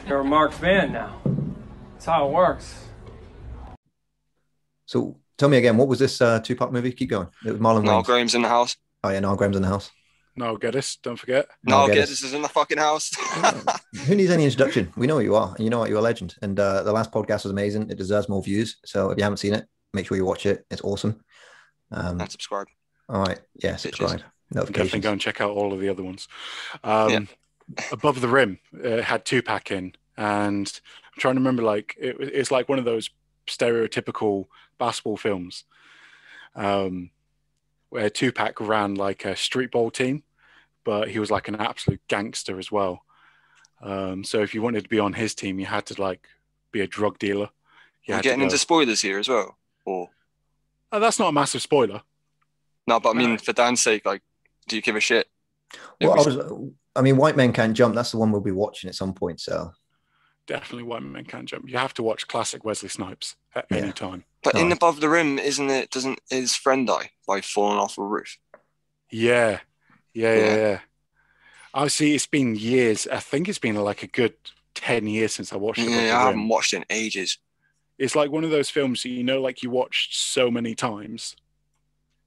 You're a Mark's man now. That's how it works. So tell me again, what was this two-part movie? Keep going. It was Marlon Niall Wayans. Graham's in the house. Oh yeah, Niall Graham's in the house. Niall Geddes, don't forget. Niall Niall Geddes. Geddes is in the fucking house. Who needs any introduction? We know what you are, and you know what, you're a legend. And the last podcast was amazing. It deserves more views. So if you haven't seen it, make sure you watch it. It's awesome. And subscribe. All right. Yeah, subscribe. Definitely Notifications. go and check out all of the other ones. Yeah. Above the Rim had Tupac in, and I'm trying to remember, like it's like one of those stereotypical basketball films where Tupac ran like a street ball team, but he was like an absolute gangster as well. So if you wanted to be on his team, you had to like be a drug dealer. We're getting into spoilers here as well. Or that's not a massive spoiler. no, but I mean, for Dan's sake, like, do you give a shit? Well, I mean, White Men Can't Jump. That's the one we'll be watching at some point. So Definitely White Men Can't Jump. You have to watch classic Wesley Snipes at any time. But in Above the Rim, isn't it? Doesn't his friend die by falling off a roof? Yeah. I see. It's been years. I think it's been like a good 10 years since I watched it. Yeah, I haven't watched it in ages. It's like one of those films that, you know, like you watched so many times,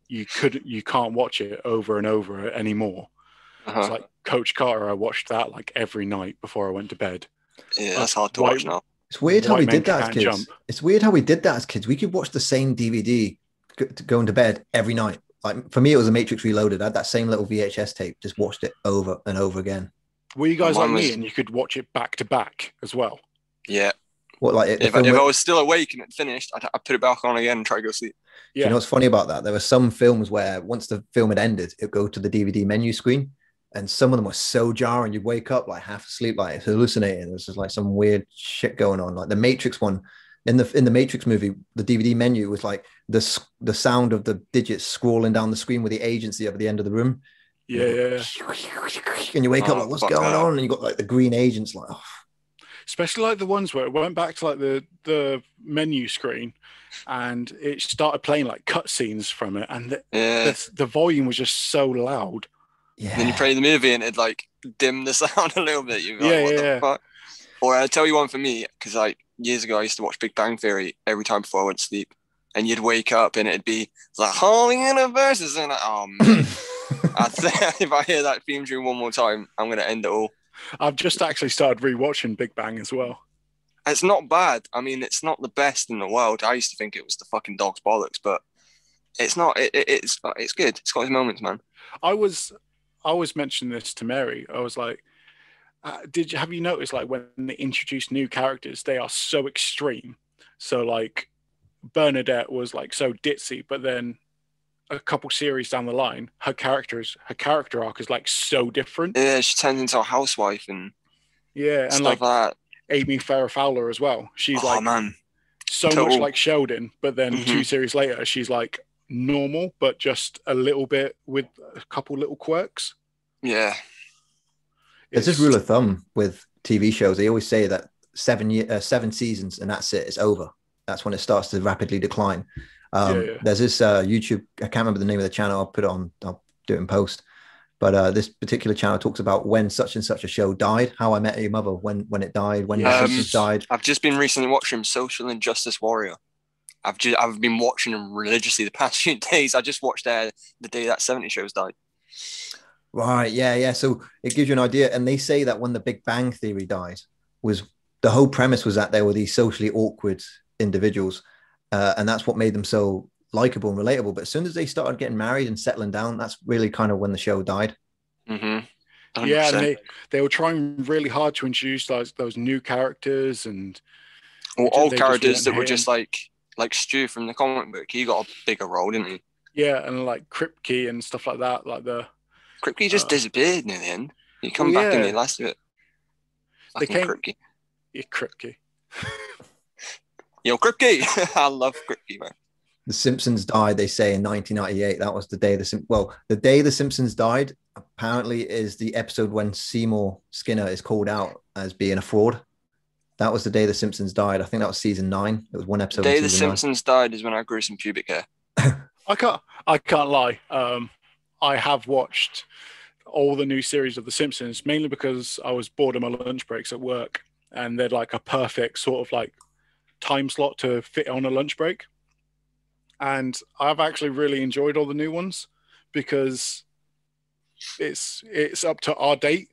you can't watch it over and over anymore. It's like Coach Carter. I watched that like every night before I went to bed. Yeah, that's hard to watch now. it's weird how we White Men did that as Can't kids. Jump. It's weird how we did that as kids. We could watch the same DVD going to bed every night. Like for me, it was a Matrix Reloaded. I had that same little VHS tape, just watched it over and over again. Were you guys like Mine me was- and you could watch it back to back as well? Yeah. What like If I was still awake and it finished, I'd put it back on again and try to go sleep. Do you know what's funny about that? There were some films where once the film had ended, it'd go to the DVD menu screen, and some of them were so jarring. You'd wake up like half asleep, like hallucinating. There's just like some weird shit going on. Like the Matrix one, in the Matrix movie, the DVD menu was like the sound of the digits scrolling down the screen with the agency up at the end of the room. Yeah. And you wake up like, what's going on? And you got like the green agents, like, oh. Especially like the ones where it went back to like the menu screen and it started playing like cutscenes from it, and the volume was just so loud. Yeah. Then you play the movie and it'd like dim the sound a little bit. You'd be like, what the fuck? Or I'll tell you one for me, because like years ago I used to watch Big Bang Theory every time before I went to sleep, and you'd wake up and it'd be like whole universe is in it. Oh man. If I hear that theme tune one more time, I'm gonna end it all. I've just actually started rewatching Big Bang as well. It's not bad. I mean, it's not the best in the world. I used to think it was the fucking dog's bollocks, but it's not. It's good. It's got its moments, man. I was mentioning this to Mary. I was like, have you noticed like when they introduce new characters, they are so extreme. So like Bernadette was like so ditzy, but then a couple series down the line, her character arc is like so different. Yeah, she turns into a housewife and and stuff like that. Amy Farrah Fowler as well. She's like man, so much like Sheldon, but then 2 series later, she's like normal, but just a little bit with a couple little quirks. Yeah. There's this rule of thumb with TV shows. They always say that 7 seasons and that's it. It's over. That's when it starts to rapidly decline. There's this YouTube, I can't remember the name of the channel. I'll put it on, I'll do it in post. But this particular channel talks about when such and such a show died, How I Met Your Mother, when it died, when the Simpsons died. I've just been recently watching Social Injustice Warrior. I've been watching them religiously the past few days. I just watched the day that 70 shows died. Right, yeah. So it gives you an idea. And they say that when the Big Bang Theory died, was the whole premise was that there were these socially awkward individuals. And that's what made them so likable and relatable. But as soon as they started getting married and settling down, that's really kind of when the show died. Mm-hmm. Yeah, and they were trying really hard to introduce those new characters and old characters that were just like Stu from the comic book. He got a bigger role, didn't he? Yeah, and like Kripke and stuff like that. Like Kripke just disappeared near the end. He come back in the last of it. Kripke. Yeah, Kripke. Yo, Kripke! I love Kripke, man. The Simpsons died, they say, in 1998. That was the day the day the Simpsons died, apparently, is the episode when Seymour Skinner is called out as being a fraud. That was the day the Simpsons died. I think that was season 9. It was one episode. The day the Simpsons died is when I grew some pubic hair. I can't lie. I have watched all the new series of The Simpsons, mainly because I was bored of my lunch breaks at work. and they're like a perfect sort of like time slot to fit on a lunch break. And I've actually really enjoyed all the new ones because it's up to our date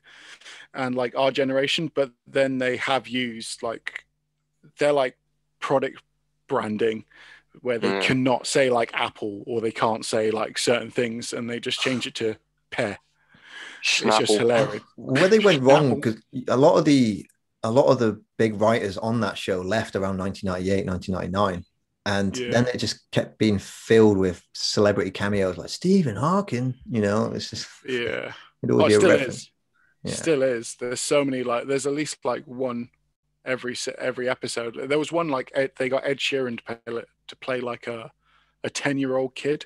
and like our generation, but then they have used like, they're like product branding where they cannot say like Apple, or they can't say like certain things, and they just change it to pear. Snapple. It's just hilarious. Where they went wrong, because a lot of the big writers on that show left around 1998, 1999. And then it just kept being filled with celebrity cameos like Stephen Hawking, you know, it's just, it still is. Yeah. Still is. There's so many, like, there's at least like one every episode. There was one like they got Ed Sheeran to play like a 10-year-old kid.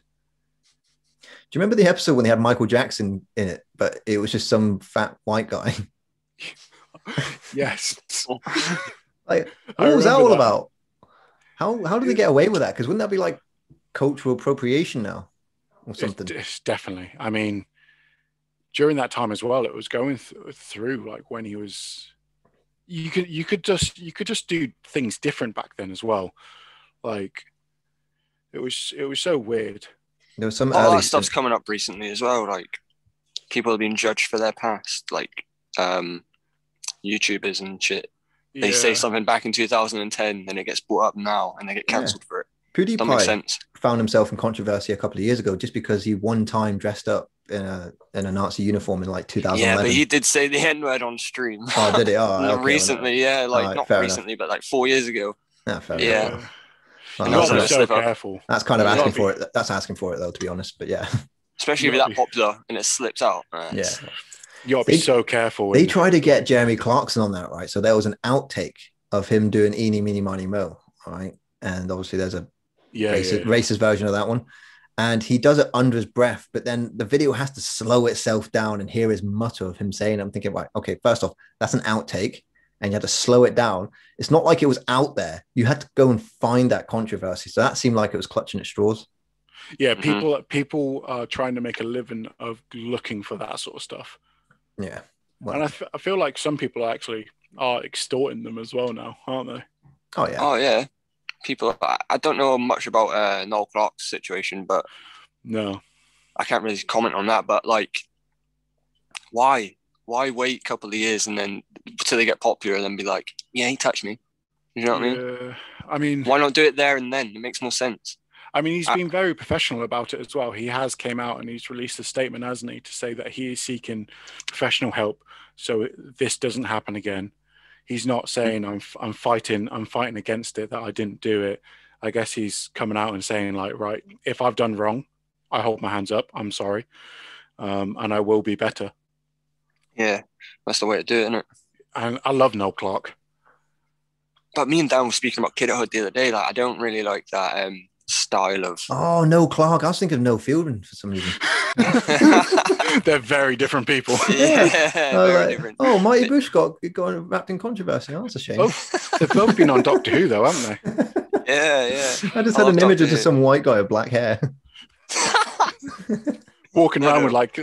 Do you remember the episode when they had Michael Jackson in it, but it was just some fat white guy? Yes. Like, what was that all about? How do they get away with that? Because wouldn't that be like cultural appropriation now or something? It's definitely. I mean, during that time as well, it was going through like when he was. You could just do things different back then as well. Like it was so weird. There was some that stuff's coming up recently as well. Like people have been judged for their past, like YouTubers and shit. They say something back in 2010, then it gets brought up now, and they get cancelled for it. PewDiePie found himself in controversy a couple of years ago just because he one time dressed up in a Nazi uniform in like 2011. Yeah, but he did say the N-word on stream. Oh, did he? Oh, okay, recently, not recently, but like 4 years ago. Fair enough. Well, that's so careful. That's kind of asking for it. That's asking for it, though, to be honest. But yeah, especially if you're that popular and it slips out. Yeah. You got to be so careful. They tried to get Jeremy Clarkson on that, right? So there was an outtake of him doing Eeny, Meeny, Miny, Mo, all right? And obviously there's a racist version of that one. And he does it under his breath, but then the video has to slow itself down and hear his mutter of him saying, I'm thinking, right, okay, first off, that's an outtake and you had to slow it down. It's not like it was out there. You had to go and find that controversy. So that seemed like it was clutching at straws. Yeah, people are trying to make a living of looking for that sort of stuff. Yeah. Well, and I feel like some people actually are extorting them as well now, aren't they? Oh, yeah. Oh, yeah. People, I don't know much about Noel Clarke's situation, but no, I can't really comment on that. But like, why wait a couple of years and then till they get popular and then be like, yeah, he touched me? You know what I mean? I mean, why not do it there and then? It makes more sense. I mean, he's been very professional about it as well. He has came out and he's released a statement, hasn't he, to say that he is seeking professional help so this doesn't happen again. He's not saying I'm fighting against it, that I didn't do it. I guess he's coming out and saying like, right, if I've done wrong, I hold my hands up. I'm sorry, and I will be better. Yeah, that's the way to do it, isn't it? And I love Noel Clarke. But me and Dan were speaking about kidhood the other day. Like, I don't really like that style of. Oh, Noel Clarke. I was thinking of Noel Fielding for some reason. They're very different people. Yeah, very different. Oh, Mighty Bush got wrapped in controversy. Oh, that's a shame. They've both been on Doctor Who, though, haven't they? Yeah. I just had an image of just some white guy with black hair. walking around with like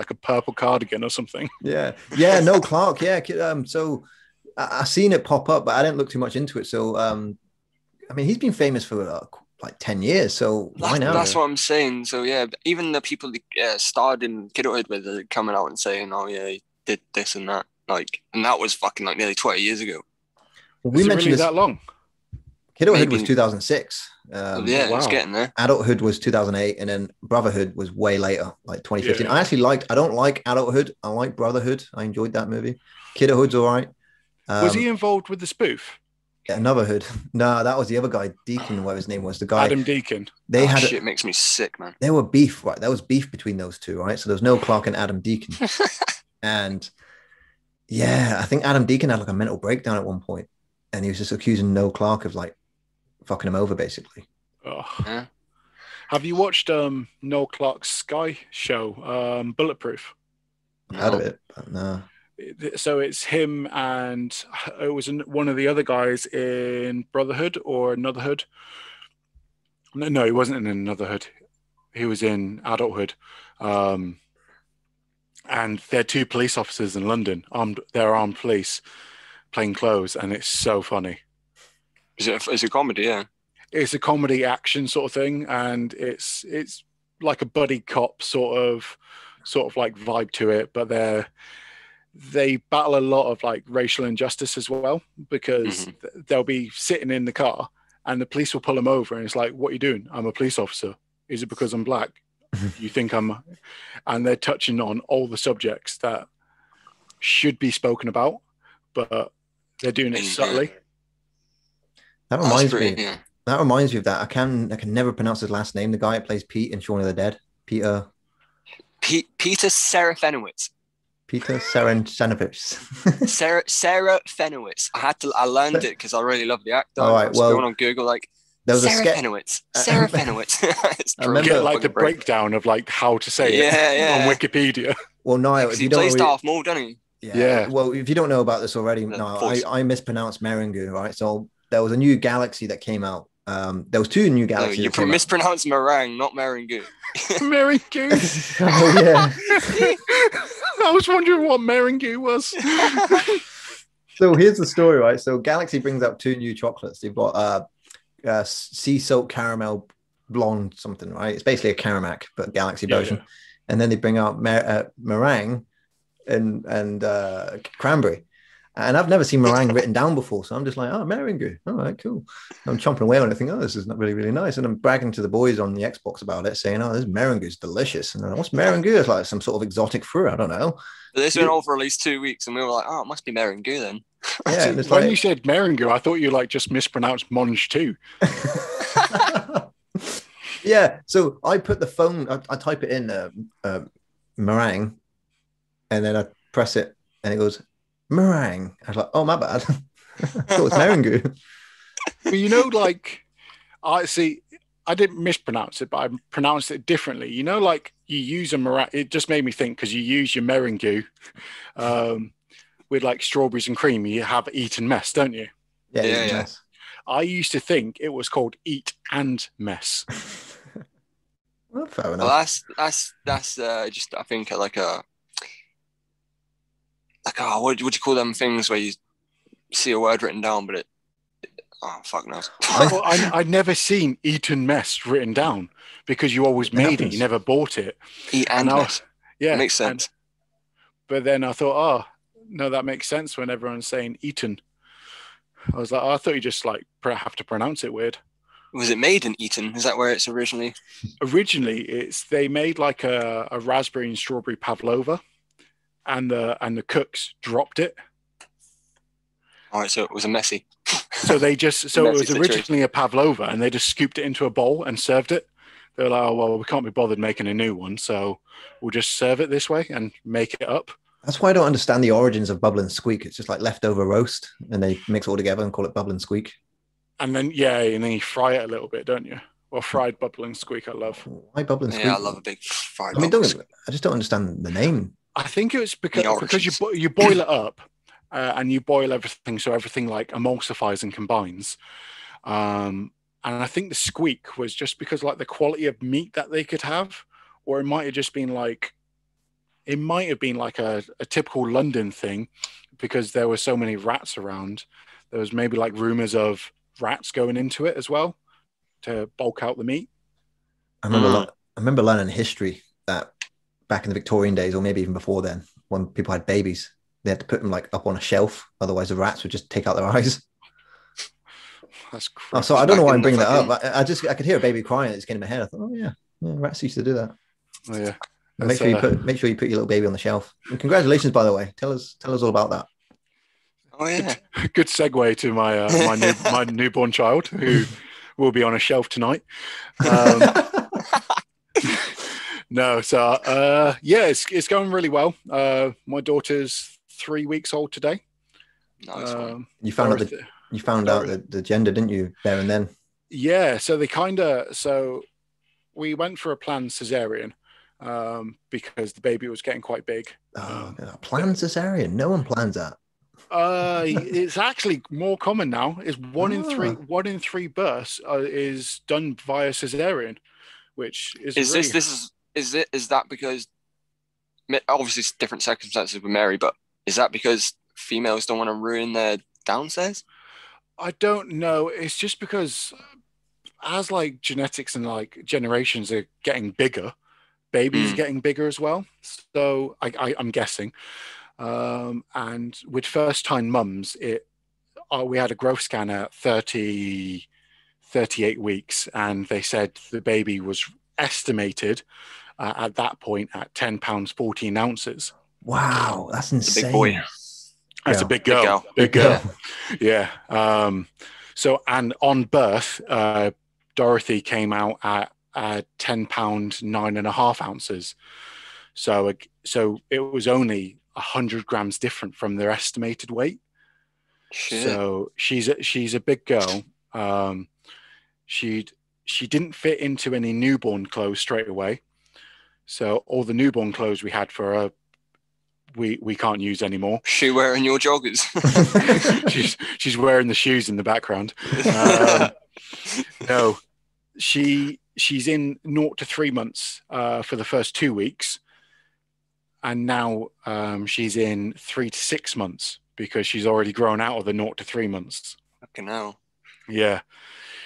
a purple cardigan or something. Yeah. Noel Clarke. Yeah. So I seen it pop up, but I didn't look too much into it. So, I mean, he's been famous for like 10 years. So why now? That's what I'm saying. So yeah, even the people that starred in Kidhood with are coming out and saying, "Oh yeah, he did this and that." Like, and that was fucking like nearly 20 years ago. Well, we mentioned really that long. Kidhood was 2006. It's getting there. Adulthood was 2008, and then Brotherhood was way later, like 2015. Yeah. I don't like Adulthood. I like Brotherhood. I enjoyed that movie. Kidhood's all right. Was he involved with the spoof? Yeah, another Hood. No, that was the other guy, Deacon, whatever his name was. The guy Adam Deacon. Shit makes me sick, man. They were beef, right? There was beef between those two, right? So there was Noel Clarke and Adam Deacon. And yeah, I think Adam Deacon had like a mental breakdown at one point, and he was just accusing Noel Clarke of like fucking him over, basically. Oh. Yeah. Have you watched Noel Clarke's Sky show, Bulletproof? No. Heard of it, but no. So it's him and it was one of the other guys in Brotherhood or Another Hood. No, he wasn't in Another Hood. He was in Adulthood. And they're two police officers in London. They're armed police. plain clothes, and it's so funny. It's a comedy, yeah. It's a comedy action sort of thing, and it's like a buddy cop sort of like vibe to it, but they battle a lot of like racial injustice as well, because they'll be sitting in the car and the police will pull them over, and it's like, what are you doing? I'm a police officer. Is it because I'm black? You think I'm... And they're touching on all the subjects that should be spoken about, but they're doing it subtly. That reminds me. Yeah. That reminds me of that. I can never pronounce his last name. The guy that plays Pete in Shaun of the Dead. Peter Serafinowicz. Peter Serafinowicz. Sarah Fenowitz. I learned it because I really love the actor. All right, I was going on Google like there was Sarah Fenowitz. Sarah Fenowitz. Get like the breakdown of like how to say it on Wikipedia. Well, Niall, if you don't plays Darth Maul, doesn't he? Yeah. Well, if you don't know about this already, Niall, I mispronounced Meringue, right? So there was a new galaxy that came out. There was two new galaxies. No, you mispronounced meringue, not meringue. Meringue. Oh yeah. I was wondering what meringue was. So here's the story, right? So Galaxy brings out two new chocolates. They've got sea salt caramel blonde something, right? It's basically a Caramac, but Galaxy version. Yeah. And then they bring out meringue and cranberry. And I've never seen meringue written down before, so I'm just like, oh, meringue. All right, cool. I'm chomping away on it, thinking, oh, this is not really, really nice. And I'm bragging to the boys on the Xbox about it, saying, oh, this meringue is delicious. And I'm like, what's meringue? It's like some sort of exotic fruit. I don't know. But this went on for at least 2 weeks, and we were like, oh, it must be meringue then. Yeah. When you said meringue, I thought you like just mispronounced mange too. Yeah. So I put the phone, I type it in meringue, and then I press it, and it goes, meringue. I was like, oh, my bad. I thought it's meringue. But you know, like, I didn't mispronounce it, but I pronounced it differently. You know, like you use a meringue. It just made me think, because you use your meringue with like strawberries and cream. You have Eton mess, don't you? Yeah. I used to think it was called eat and mess. Well, fair enough. Well, that's just, I think, like what would you call them things where you see a word written down, but fuck knows. I'd never seen Eton mess written down, because you always made it. You never bought it. Eat and mess. Yeah, it makes sense. But then I thought, oh no, that makes sense when everyone's saying Eton. I was like, oh, I thought you just like have to pronounce it weird. Was it made in Eton? Is that where it's originally? Originally, they made like a raspberry and strawberry pavlova. And the cooks dropped it. All right, so it was a messy. So it was originally a pavlova, and they just scooped it into a bowl and served it. They were like, oh, well, we can't be bothered making a new one, so we'll just serve it this way and make it up. That's why I don't understand the origins of Bubble and Squeak. It's just like leftover roast, and they mix it all together and call it Bubble and Squeak. And then you fry it a little bit, don't you? Or fried Bubble and Squeak, I love. Why Bubble and Squeak? Yeah, I love a big fried. I just don't understand the name. I think it was because you boil it up and you boil everything, so everything like emulsifies and combines. And I think the squeak was just because like the quality of meat that they could have, or it might have just been like, a typical London thing, because there were so many rats around. There was maybe like rumors of rats going into it as well to bulk out the meat. I remember learning history that back in the Victorian days, or maybe even before then, when people had babies, they had to put them like up on a shelf, otherwise the rats would just take out their eyes. That's crazy. So I don't know why I'm bringing that up. I could hear a baby crying. It's getting in my head. I thought, oh yeah, rats used to do that. Oh yeah. Make sure you put your little baby on the shelf. And congratulations, by the way. Tell us all about that. Oh yeah. Good segue to my newborn child, who will be on a shelf tonight. No, so it's going really well. My daughter's 3 weeks old today. Nice. You found out the gender, didn't you, there and then? Yeah, so we went for a planned cesarean because the baby was getting quite big. Planned cesarean? No one plans that. It's actually more common now. It's one in three births is done via cesarean, which is Is that because, obviously it's different circumstances with Mary, but is that because females don't want to ruin their downstairs? I don't know. It's just because as like genetics and like generations are getting bigger, babies are getting bigger as well. So I'm guessing. And with first-time mums, we had a growth scan at 38 weeks, and they said the baby was estimated at that point at 10 pounds 14 ounces. Wow, that's insane. A big boy. That's a big girl. Big girl. Yeah. So, and on birth, Dorothy came out at 10 pound 9.5 ounces. So it was only 100 grams different from their estimated weight. Shit. So she's a big girl. She didn't fit into any newborn clothes straight away. So all the newborn clothes we had for her, we can't use anymore. She wearing your joggers. she's wearing the shoes in the background. No, she's in 0 to 3 months for the first 2 weeks, and now she's in 3 to 6 months because she's already grown out of the 0 to 3 months. Fucking hell. Yeah,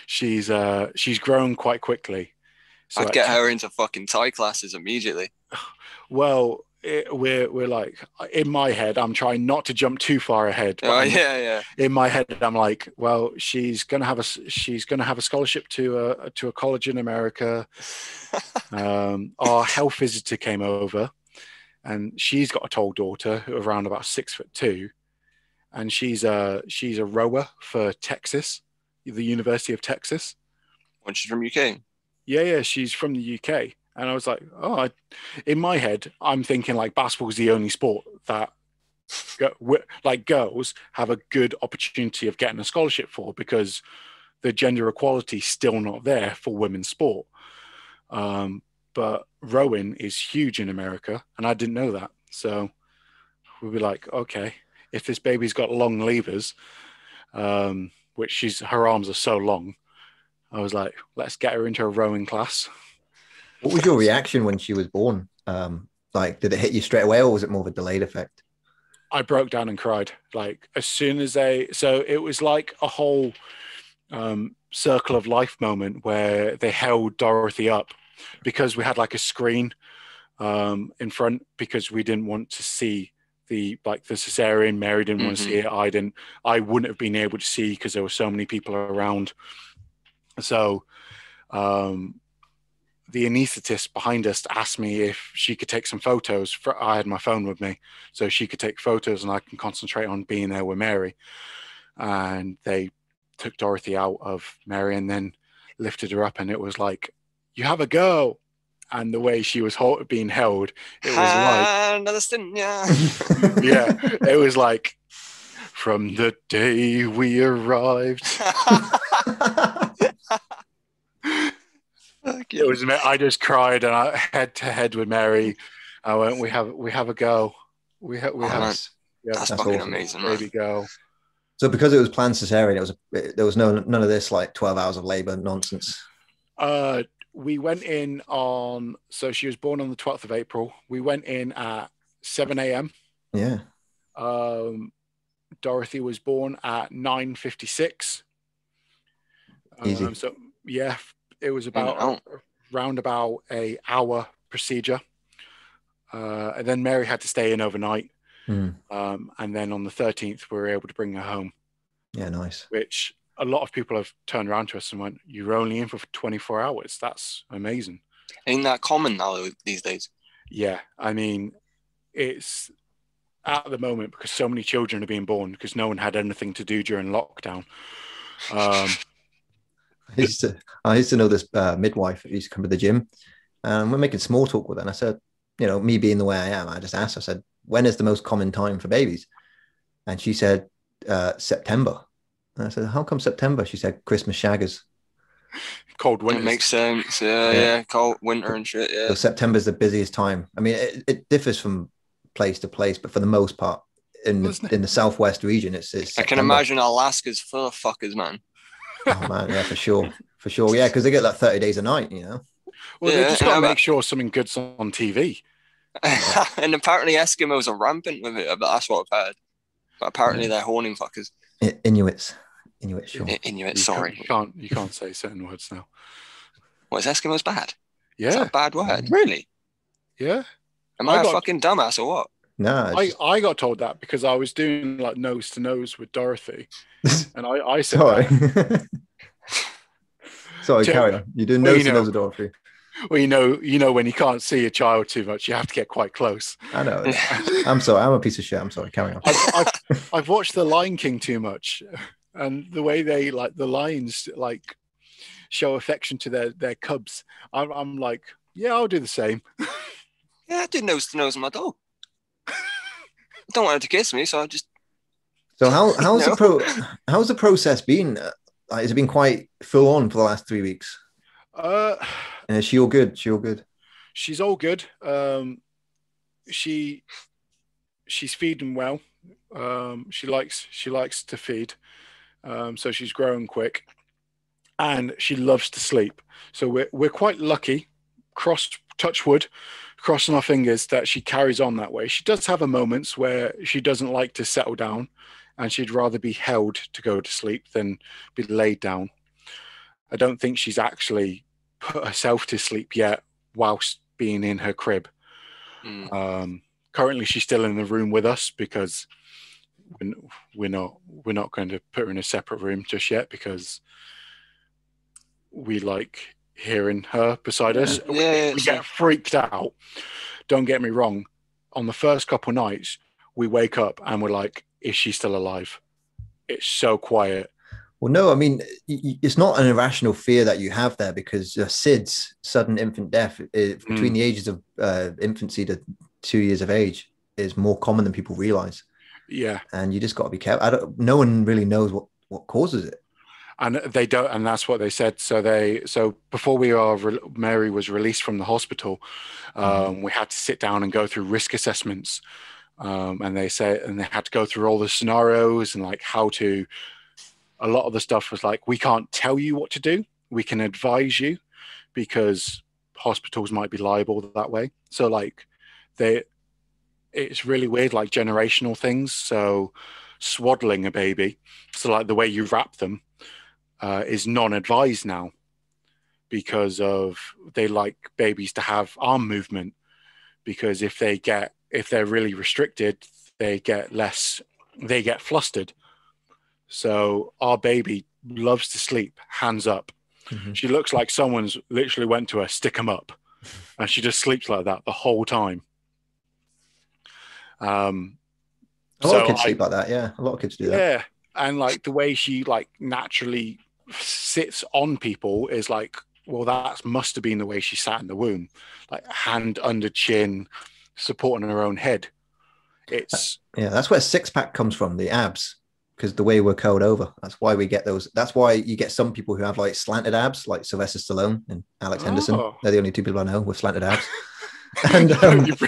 she's grown quite quickly. So I'd get her into fucking Thai classes immediately. Well, we're like, in my head, I'm trying not to jump too far ahead. Oh yeah. In my head, I'm like, well, she's gonna have a scholarship to a college in America. Our health visitor came over, and she's got a tall daughter around about 6'2", and she's a rower for Texas, the University of Texas. When she's from UK. Yeah, she's from the UK. And I was like, in my head, I'm thinking like basketball is the only sport that like girls have a good opportunity of getting a scholarship for, because the gender equality is still not there for women's sport. But rowing is huge in America, and I didn't know that. So we were like, okay, if this baby's got long levers, which her arms are so long, I was like, let's get her into a rowing class. What was your reaction when she was born? Like, did it hit you straight away, or was it more of a delayed effect? I broke down and cried. Like, as soon as so it was like a whole circle of life moment where they held Dorothy up, because we had like a screen in front, because we didn't want to see the cesarean. Mary didn't want to see it. I wouldn't have been able to see because there were so many people around. So, the anaesthetist behind us asked me if she could take some photos. I had my phone with me, so she could take photos and I can concentrate on being there with Mary. And they took Dorothy out of Mary and then lifted her up, and it was like, you have a girl. And the way she was being held, it was like, yeah, it was like, from the day we arrived. It was. I just cried, and I head to head with Mary. I went, "We have a girl. We have. That's fucking awesome. Amazing, baby girl." So, because it was planned cesarean, there was none of this like 12 hours of labor nonsense. We went in on. So she was born on the 12th of April. We went in at 7 a.m. Yeah. Dorothy was born at 9:56. Easy. So yeah. It was round about an hour procedure. And then Mary had to stay in overnight. And then on the 13th, we were able to bring her home. Yeah, nice. Which a lot of people have turned around to us and went, you're only in for 24 hours. That's amazing. Ain't that common now these days? Yeah. I mean, it's at the moment because so many children are being born because no one had anything to do during lockdown. I used to know this midwife who used to come to the gym, and we're making small talk with her. And I said, me being the way I am, I just asked her, I said, when is the most common time for babies? And she said, September. And I said, how come September? She said, Christmas shaggers. Cold winter. It makes sense. Yeah, cold winter and shit. Yeah. So September's the busiest time. I mean, it differs from place to place, but for the most part, in the southwest region, it's I can imagine Alaska's full of fuckers, man. Oh man, yeah, for sure, yeah, because they get like 30 days a night, Well, they just got to make sure something good's on TV. And apparently Eskimos are rampant with it, but that's what I've heard. but apparently they're horning fuckers. Inuits, sure. Inuits, sorry. You can't say certain words now. What, is Eskimos bad? Yeah. Is that a bad word? Really? Yeah. Am I a fucking dumbass or what? No. I got told that because I was doing like nose to nose with Dorothy. And I said Sorry. that. Sorry, carry on. You're doing nose to nose with Dorothy. Well, you know when you can't see a child too much, you have to get quite close. I know. I'm sorry. I'm a piece of shit. I'm sorry. Carry on. I've watched The Lion King too much, and the way they like the lions like show affection to their cubs. I'm like, yeah, I'll do the same. Yeah, I do nose to nose with my dog. I don't want her to kiss me, so I just. So how's the process been? Has it been quite full on for the last 3 weeks? And is she all good? She's all good. She's feeding well. She likes to feed. So she's growing quick, and she loves to sleep. So we're quite lucky. Touch wood, crossing our fingers that she carries on that way. She does have her moments where she doesn't like to settle down, and she'd rather be held to go to sleep than be laid down. I don't think she's actually put herself to sleep yet whilst being in her crib. Currently she's still in the room with us because we're not going to put her in a separate room just yet because we like hearing her beside us. We get freaked out. Don't get me wrong. On the first couple nights, we wake up and we're like, is she still alive? It's so quiet. Well, no, I mean, it's not an irrational fear that you have there because SIDS, sudden infant death, between the ages of infancy to 2 years of age is more common than people realize. Yeah. And you just got to be careful. No one really knows what causes it. And they don't, and that's what they said. So before Mary was released from the hospital, we had to sit down and go through risk assessments. And they had to go through all the scenarios and like a lot of the stuff was like, we can't tell you what to do. We can advise you because hospitals might be liable that way. So like it's really weird, like generational things. So swaddling a baby, so like the way you wrap them is non-advised now because they like babies to have arm movement because if they're really restricted, they get flustered. So our baby loves to sleep, hands up. Mm-hmm. She looks like someone's literally went to her, stick them up. And she just sleeps like that the whole time. A lot of kids sleep like that, yeah. A lot of kids do that. Yeah. And like the way she like naturally sits on people is like, well, that must have been the way she sat in the womb. Like hand under chin, supporting her own head. That's where six-pack comes from, the abs. Because the way we're curled over, that's why we get those. That's why you get some people who have like slanted abs, like Sylvester Stallone and Alex Henderson. They're the only two people I know with slanted abs. And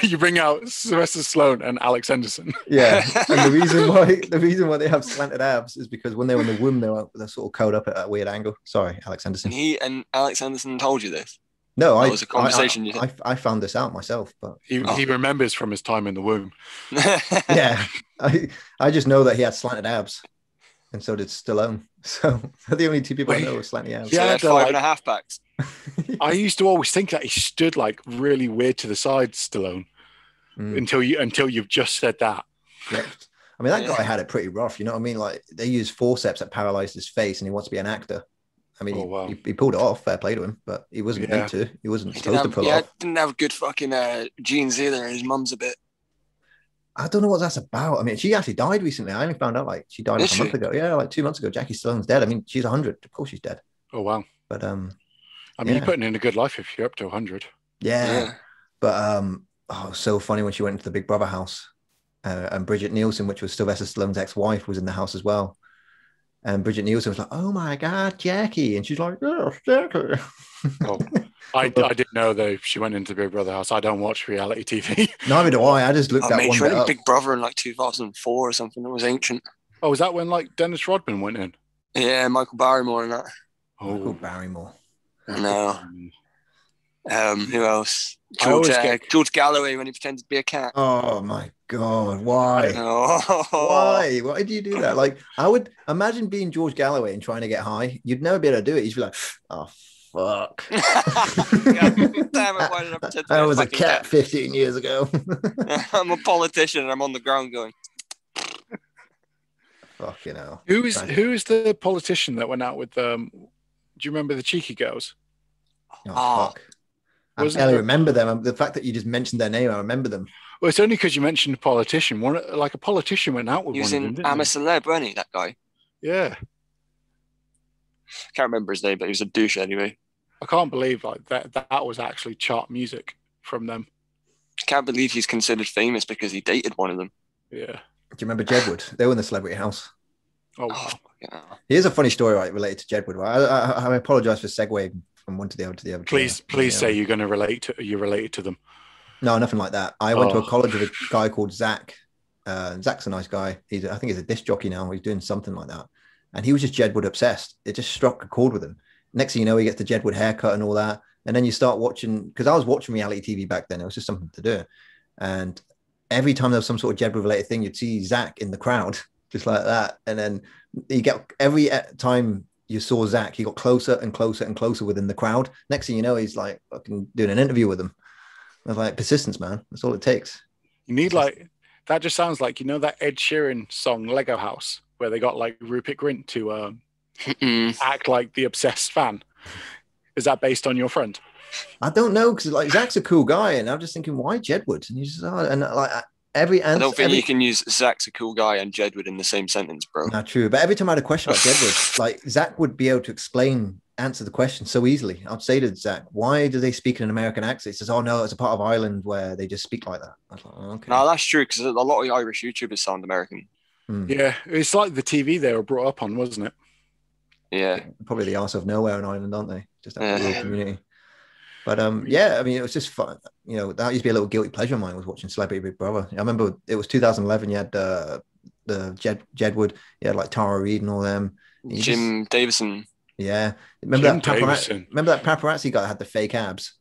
you bring out Sylvester Stallone and Alex Henderson. Yeah, and the reason why they have slanted abs is because when they're in the womb, they're sort of curled up at a weird angle. Sorry, Alex Henderson. And Alex Henderson told you this? No, it was a conversation. I found this out myself, but he remembers from his time in the womb. Yeah, I just know that he had slanted abs, and so did Stallone. So they're the only two people I know with slanted abs. Yeah, 5.5 packs. I used to always think that he stood like really weird to the side, Stallone, until you've just said that. Yeah. I mean, that guy had it pretty rough. You know what I mean? Like they used forceps that paralyzed his face, and he wants to be an actor. I mean, he pulled it off. Fair play to him, but he wasn't meant to. He wasn't supposed to pull it off. Didn't have good fucking genes either. His mum's a bit. I don't know what that's about. I mean, she actually died recently. I only found out like she died like a month ago. Yeah, like 2 months ago. Jackie Stallone's dead. I mean, she's 100. Of course, she's dead. Oh wow. But I mean, you're putting in a good life if you're up to 100. Yeah. But so funny when she went into the Big Brother house, and Bridget Nielsen, which was Sylvester Stallone's ex-wife, was in the house as well. And Bridget Nielsen was like, "Oh my God, Jackie!" And she's like, "Oh, Jackie." Oh, I didn't know though. She went into Big Brother house. I don't watch reality TV. Neither do I. I just looked at one bit up. Big Brother in like 2004 or something. It was ancient. Oh, was that when like Dennis Rodman went in? Yeah, Michael Barrymore and that. Oh, Michael Barrymore. No. Who else? George Galloway when he pretended to be a cat. Oh my God, why? Why? Why do you do that? Like, I would imagine being George Galloway and trying to get high. You'd never be able to do it. You'd be like, oh, fuck. God damn it, why did I pretend to be I was a cat? cat 15 years ago. I'm a politician and I'm on the ground going. Fucking hell. Who is the politician that went out with do you remember the Cheeky Girls? Oh, fuck. I barely remember them. The fact that you just mentioned their name, I remember them. Well, it's only because you mentioned a politician. Like a politician went out with one of them, didn't I'm a celeb, wasn't he, that guy? Yeah. Can't remember his name, but he was a douche anyway. I can't believe like that was actually chart music from them. Can't believe he's considered famous because he dated one of them. Yeah. Do you remember Jedward? They were in the Celebrity House. Oh, wow. Yeah. Here's a funny story related to Jedward. I apologize for segueing from one to the other. Please say you're going to you're related to them. No, nothing like that. I went to a college with a guy called Zach. Zach's a nice guy. I think he's a disc jockey now. He's doing something like that. And he was just Jedward obsessed. It just struck a chord with him. Next thing you know, he gets the Jedward haircut and all that. And then you start watching, because I was watching reality TV back then. It was just something to do. And every time there was some sort of Jedward related thing, you'd see Zach in the crowd, just like that. And then every time you saw Zach, he got closer and closer and closer within the crowd. Next thing you know, he's like fucking doing an interview with him. I was like, persistence, man. That's all it takes. You need that just sounds like, that Ed Sheeran song, Lego House, where they got like Rupert Grint to act like the obsessed fan. Is that based on your friend? I don't know, because like Zach's a cool guy, and I'm just thinking, why Jedward? And he's just, I don't think you can use Zach's a cool guy and Jedward in the same sentence, bro. Not true. But every time I had a question about Jedward, like Zach would be able to answer the question so easily. I'd say to Zach, why do they speak in an American accent? He says, oh no, it's a part of Ireland where they just speak like that. I was like, oh, okay. No, that's true, because a lot of Irish YouTubers sound American. Yeah, it's like the TV they were brought up on, wasn't it? Yeah. Probably the arse of nowhere in Ireland, aren't they? Just that rural community. But yeah, I mean, it was just fun. That used to be a little guilty pleasure of mine, was watching Celebrity Big Brother. I remember it was 2011. You had the Jedward. You had like Tara Reid and all them. Jim Davison. Yeah. Remember that paparazzi guy that had the fake abs?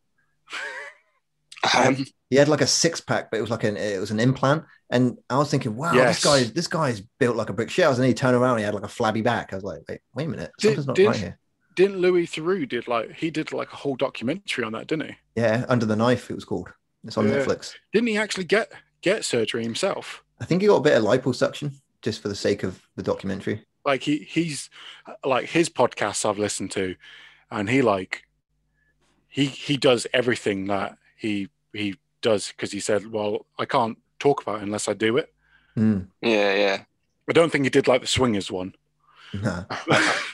He had like a six-pack, but it was an implant. And I was thinking, wow, yes, this guy's built like a brick shit. And then he turned around and he had like a flabby back. I was like, wait a minute, something's not right here. Didn't Louis Theroux did a whole documentary on that, didn't he? Yeah, Under the Knife it was called. It's on Netflix. Didn't he actually get surgery himself? I think he got a bit of liposuction just for the sake of the documentary. Like he's like his podcasts I've listened to, and he does everything that he does because he said, well, I can't talk about it unless I do it. Yeah. I don't think he did like the Swingers one. No.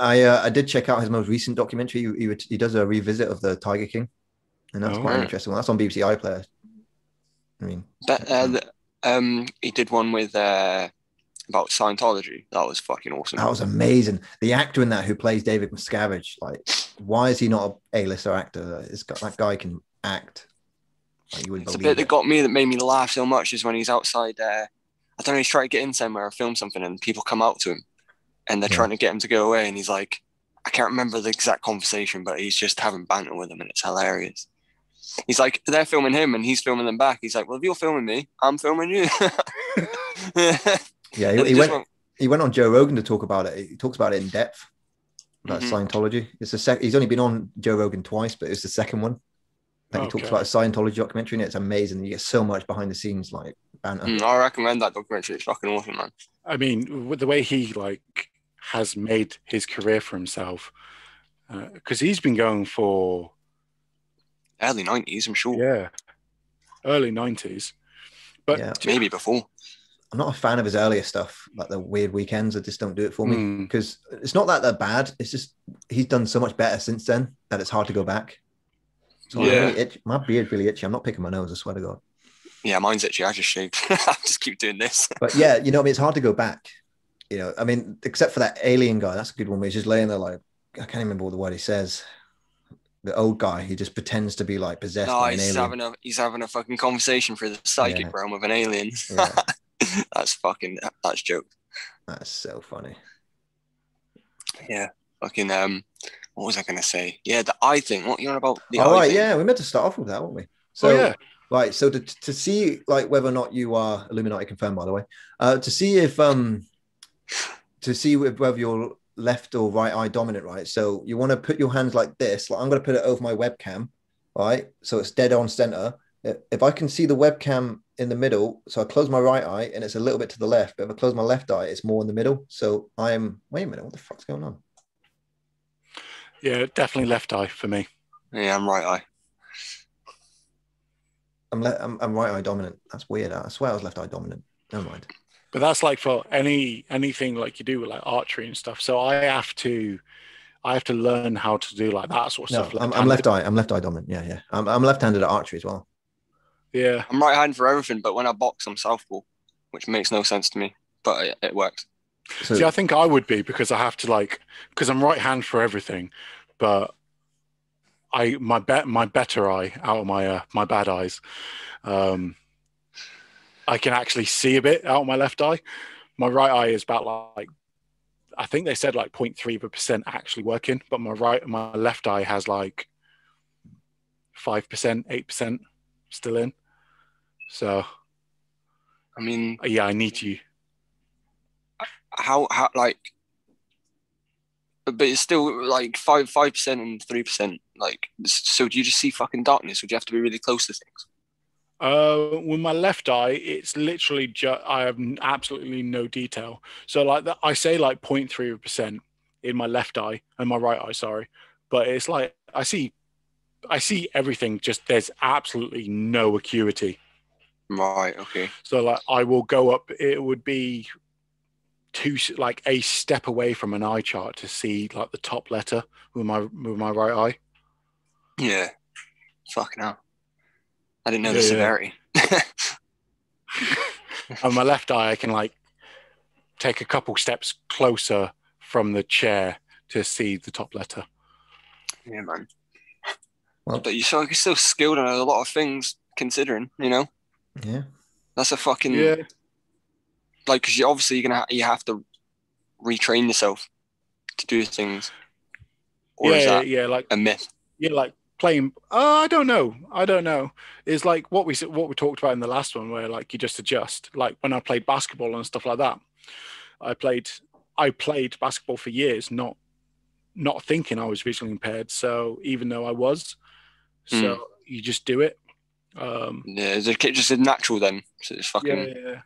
I did check out his most recent documentary. He does a revisit of the Tiger King, and that's quite an interesting one. That's on BBC iPlayer. I mean, he did one with about Scientology. That was fucking awesome. That was amazing. The actor in that who plays David Miscavige, like, why is he not a A-lister actor? That guy can act. Like, you wouldn't believe the bit that made me laugh so much is when he's outside. I don't know. He's trying to get in somewhere or film something, and people come out to him. And they're trying to get him to go away. And he's like, I can't remember the exact conversation, but he's just having banter with them and it's hilarious. He's like, they're filming him and he's filming them back. He's like, well, if you're filming me, I'm filming you. Yeah, he went on Joe Rogan to talk about it. He talks about it in depth, about Scientology. It's he's only been on Joe Rogan twice, but it's the second one. He talks about a Scientology documentary, and it's amazing. You get so much behind the scenes, like banter. I recommend that documentary. It's fucking awesome, man. I mean, with the way he has made his career for himself, because he's been going for early 90s, I'm sure. Yeah, early 90s, but maybe before. I'm not a fan of his earlier stuff, like the Weird Weekends. I just don't do it for me, because it's not that they're bad. It's just he's done so much better since then that it's hard to go back. So my beard's really itchy. I'm not picking my nose, I swear to God. Yeah, mine's itchy. I just shaved. I just keep doing this. But yeah, I mean, it's hard to go back. I mean, except for that alien guy, that's a good one. Where he's just laying there like, I can't remember all the word he says. The old guy, he just pretends to be like possessed by an alien. He's having a fucking conversation for the psychic realm with an alien. Yeah. that's joke. That's so funny. Yeah, fucking what was I gonna say? Yeah, the eye thing. What you on about? Right, yeah, we meant to start off with that, weren't we? So Right. So to see like whether or not you are Illuminati confirmed, by the way, to see if whether you're left or right eye dominant, right? So you want to put your hands like this. Like I'm going to put it over my webcam, right? So it's dead on center. If I can see the webcam in the middle, so I close my right eye and it's a little bit to the left. But if I close my left eye, it's more in the middle. So I am. Wait a minute, what the fuck's going on? Yeah, definitely left eye for me. Yeah, I'm right eye. I'm right eye dominant. That's weird. I swear I was left eye dominant. Never mind. But that's like for anything like you do with like archery and stuff. So I have to learn how to do like that sort of stuff. I'm left eye. I'm left eye dominant. Yeah. I'm left-handed at archery as well. Yeah. I'm right-handed for everything, but when I box, I'm southpaw, which makes no sense to me, but it works. So, see, I think I would be because I have to because I'm right hand for everything, but my better eye out of my bad eyes, I can actually see a bit out of my left eye. My right eye is about I think they said 0.3% actually working, but my left eye has 5%, 8% still in. So, I mean, yeah, I need you. How but it's still 5% and 3%. So do you just see fucking darkness, or do you have to be really close to things? With my left eye, it's literally I have absolutely no detail. So I say 0.3% in my left eye and my right eye, sorry, but it's I see everything. Just there's absolutely no acuity. Right. Okay. So I will go up. It would be a step away from an eye chart to see the top letter with my right eye. Yeah. Fucking hell. I didn't know the severity. On my left eye, I can take a couple steps closer from the chair to see the top letter. Yeah, man. Well, but you're still skilled in a lot of things, considering, Yeah. That's a fucking because obviously you have to retrain yourself to do things. Or is that a myth? Yeah, playing. I don't know. It's what we talked about in the last one, where you just adjust. When I played basketball and stuff like that, I played basketball for years, not thinking I was visually impaired. So even though I was, so you just do it. Is it just natural then? So it's fucking. Yeah.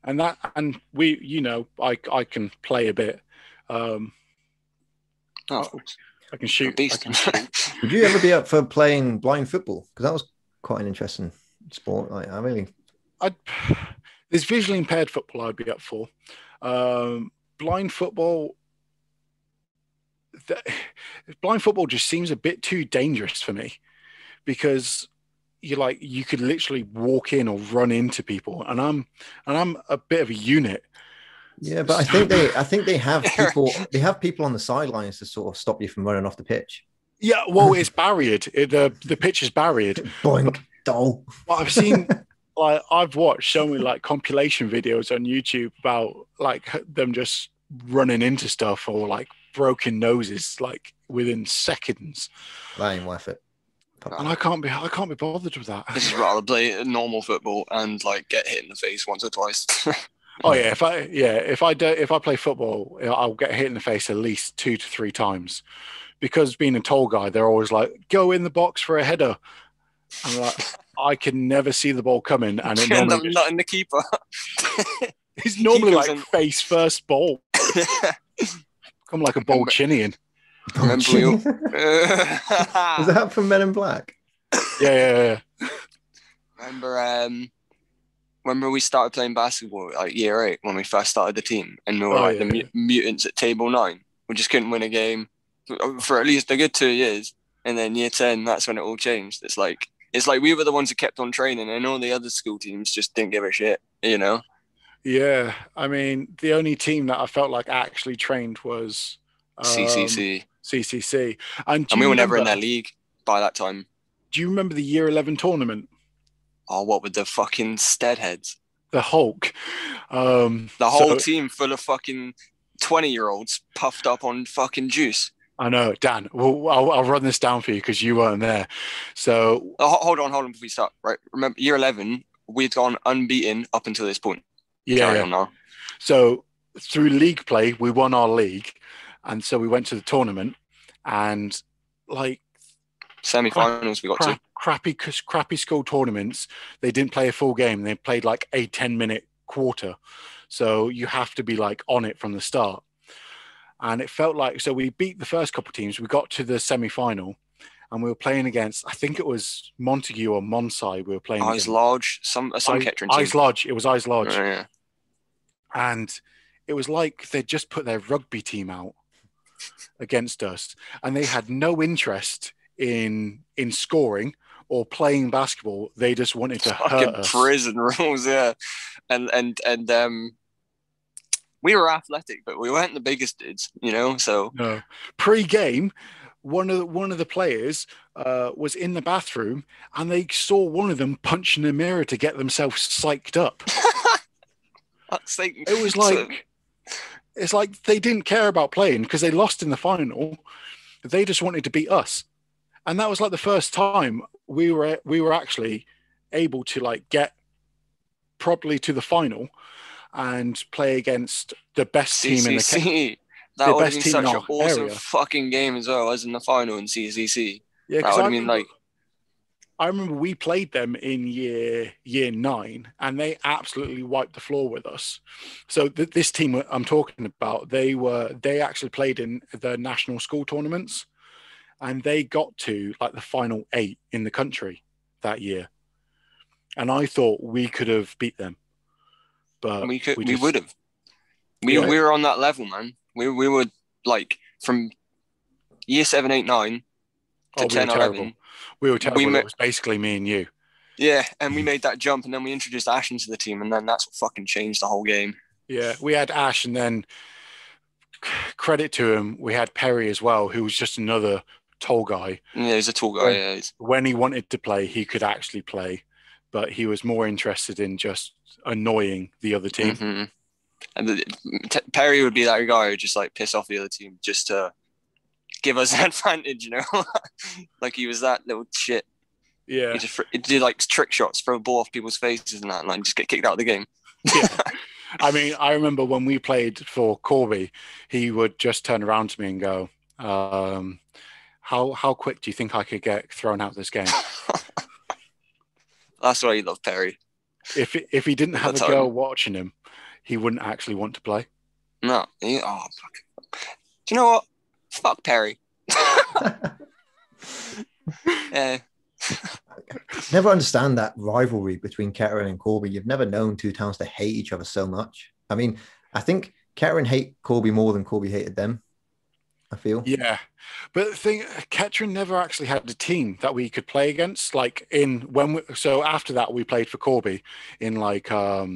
And we, I can play a bit. I can shoot. Would you ever be up for playing blind football? Because that was quite an interesting sport. There's visually impaired football I'd be up for. Blind football. Blind football just seems a bit too dangerous for me, because you could literally walk in or run into people, and I'm a bit of a unit. Yeah, but I think they have people on the sidelines to sort of stop you from running off the pitch. Yeah, well, it's barriered. The pitch is barriered. Boink, doll. Well, I've seen I've watched so many compilation videos on YouTube about them just running into stuff, or broken noses within seconds. That ain't worth it. And I can't be bothered with that. This is rather play normal football and get hit in the face once or twice. Oh yeah, if I play football, I'll get hit in the face at least 2 to 3 times, because being a tall guy, they're always go in the box for a header. I'm I can never see the ball coming, and it normally not in the keeper. It's normally face first ball. Come like a Bolchinian. Remember we all... Is that from Men in Black? Yeah. Remember we started playing basketball year 8 when we first started the team, and we were the mutants at table 9. We just couldn't win a game for at least a good 2 years, and then year 10, that's when it all changed. It's like we were the ones who kept on training, and all the other school teams just didn't give a shit, Yeah, I mean, the only team that I felt actually trained was CCC. And we were never in their league by that time. Do you remember the year 11 tournament? Oh, what with the fucking steadheads? The Hulk. The whole team full of fucking 20-year-olds puffed up on fucking juice. I know, Dan. Well, I'll run this down for you because you weren't there. So hold on before we start. Right, remember year 11, we'd gone unbeaten up until this point. Carry on now. So through league play, we won our league, and so we went to the tournament, and like semi-finals we got to crappy school tournaments. They didn't play a full game. They played like a 10-minute quarter, so you have to be like on it from the start. And it felt like, so we beat the first couple of teams. We got to the semi-final, and we were playing against, I think it was Montague or Monsai. We were playing Eyes Lodge, some Kettering team. Eyes Lodge. It was Eyes Lodge. Oh, yeah. And it was like they just put their rugby team out against us, and they had no interest in scoring or playing basketball. They just wanted to hurt us. Prison rules, yeah. And we were athletic, but we weren't the biggest dudes, you know. So no. Pre-game, one of the players was in the bathroom, and they saw one of them punch in the mirror to get themselves psyched up. It was like, it's like they didn't care about playing because they lost in the final. They just wanted to beat us, and that was like the first time we were actually able to like get properly to the final and play against the best team in the that would have been such an awesome fucking game as well as in the final in CCC. Yeah, because I remember we played them in year 9, and they absolutely wiped the floor with us. So this team I'm talking about, they actually played in the national school tournaments, and they got to like the final 8 in the country that year. And I thought we could have beat them. But we would have. We were on that level, man. We were like from year 7, 8, 9 to 10, 11. We were terrible. It was basically me and you. Yeah, and we made that jump, and then we introduced Ash into the team, and then that's what fucking changed the whole game. Yeah, we had Ash, and then credit to him, we had Perry as well, who was just another tall guy. Yeah, he's a tall guy. When he wanted to play, he could actually play, but he was more interested in just annoying the other team. Mm-hmm. And Perry would be that guy who just like piss off the other team just to give us an advantage, you know. Like he was that little shit. Yeah, he'd do like trick shots, throw a ball off people's faces and that, and like just get kicked out of the game. Yeah. I mean, I remember when we played for Corby, he would just turn around to me and go, how quick do you think I could get thrown out of this game? That's why you love Perry. If he didn't have a girl watching him, he wouldn't actually want to play. No. Fuck. Do you know what? Fuck Perry. Yeah. Never understand that rivalry between Kettering and Corby. You've never known two towns to hate each other so much. I mean, I think Kettering hate Corby more than Corby hated them, I feel. Yeah. But the thing, Kettering never actually had a team that we could play against. Like so after that we played for Corby in like a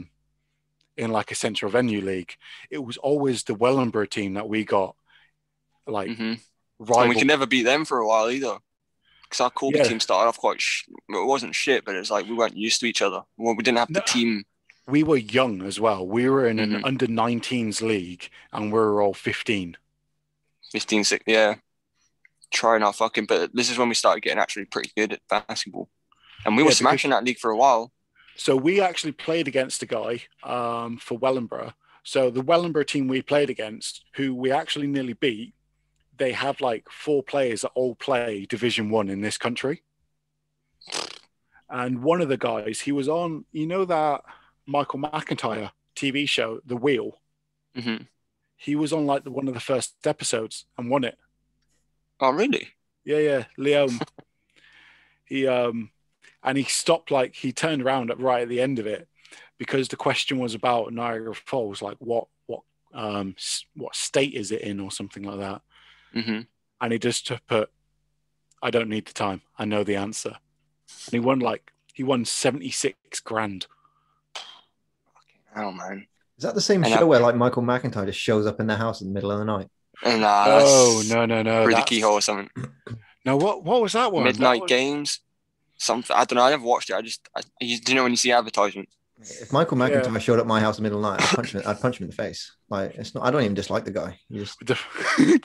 central venue league. It was always the Wellingborough team that we got like rival. And we could never beat them for a while either. Because our Corby team started off quite it wasn't shit, but it's like we weren't used to each other. Well, we didn't have the team. We were young as well. We were in an under 19s league, and we were all 15. 15, 6, yeah. Trying our fucking, but this is when we started getting actually pretty good at basketball. And we were smashing that league for a while. So we actually played against a guy for Wellingborough. So the Wellingborough team we played against, who we actually nearly beat, they have like 4 players that all play Division 1 in this country. And one of the guys, he was on, you know that Michael McIntyre TV show, The Wheel? Mm-hmm. He was on like one of the first episodes and won it. Oh, really? Yeah. Leon. And he stopped, like he turned around right at the end of it because the question was about Niagara Falls, like what state is it in or something like that. Mm-hmm. And he just put, I don't need the time. I know the answer. And he won 76 grand. Fucking hell, man. Is that the same show where like Michael McIntyre just shows up in their house in the middle of the night? No. Through the keyhole or something. No, what was that one? Midnight Games. Something, I don't know. I never watched it. Do you know when you see advertisements? If Michael McIntyre showed up at my house in the middle of the night, I'd punch him in the face. Like, it's not. I don't even dislike the guy. But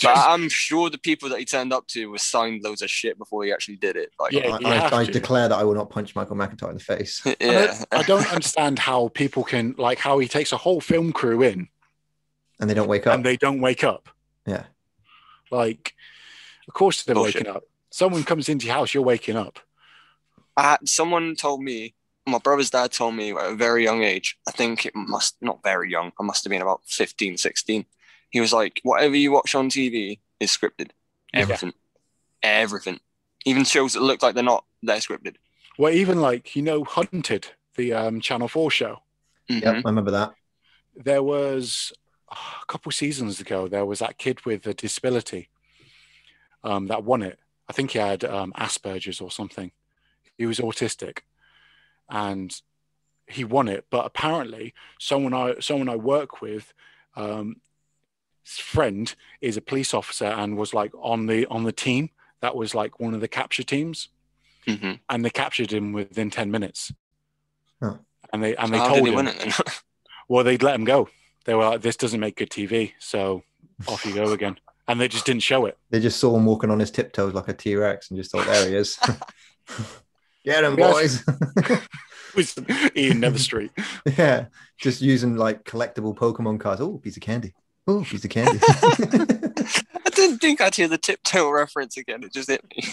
I'm sure the people that he turned up to were signed loads of shit before he actually did it. Like, I declare that I will not punch Michael McIntyre in the face. Yeah. I don't understand how people can, like, how he takes a whole film crew in, and they don't wake up. And they don't wake up. Yeah. Like, of course they're waking up. Someone comes into your house, you're waking up. Someone told me. My brother's dad told me at a very young age, I think it not very young, I must have been about 15, 16. He was like, whatever you watch on TV is scripted. Everything. Yeah. Everything. Even shows that look like they're scripted. Well, even like, Hunted, the Channel 4 show. Mm-hmm. Yep, I remember that. There was, a couple seasons ago, there was that kid with a disability that won it. I think he had Asperger's or something. He was autistic. And he won it, but apparently someone I work with, his friend is a police officer and was like on the team that was like one of the capture teams, and they captured him within 10 minutes. Huh. And they told him, win it then? Well, they'd let him go. They were like, "This doesn't make good TV, so off you go again." And they just didn't show it. They just saw him walking on his tiptoes like a T-Rex and just thought, "There he is." Get him, boys. Ian Netherstreet. Yeah, just using like collectible Pokemon cards. Oh, piece of candy. Oh, piece of candy. I didn't think I'd hear the tiptoe reference again. It just hit me.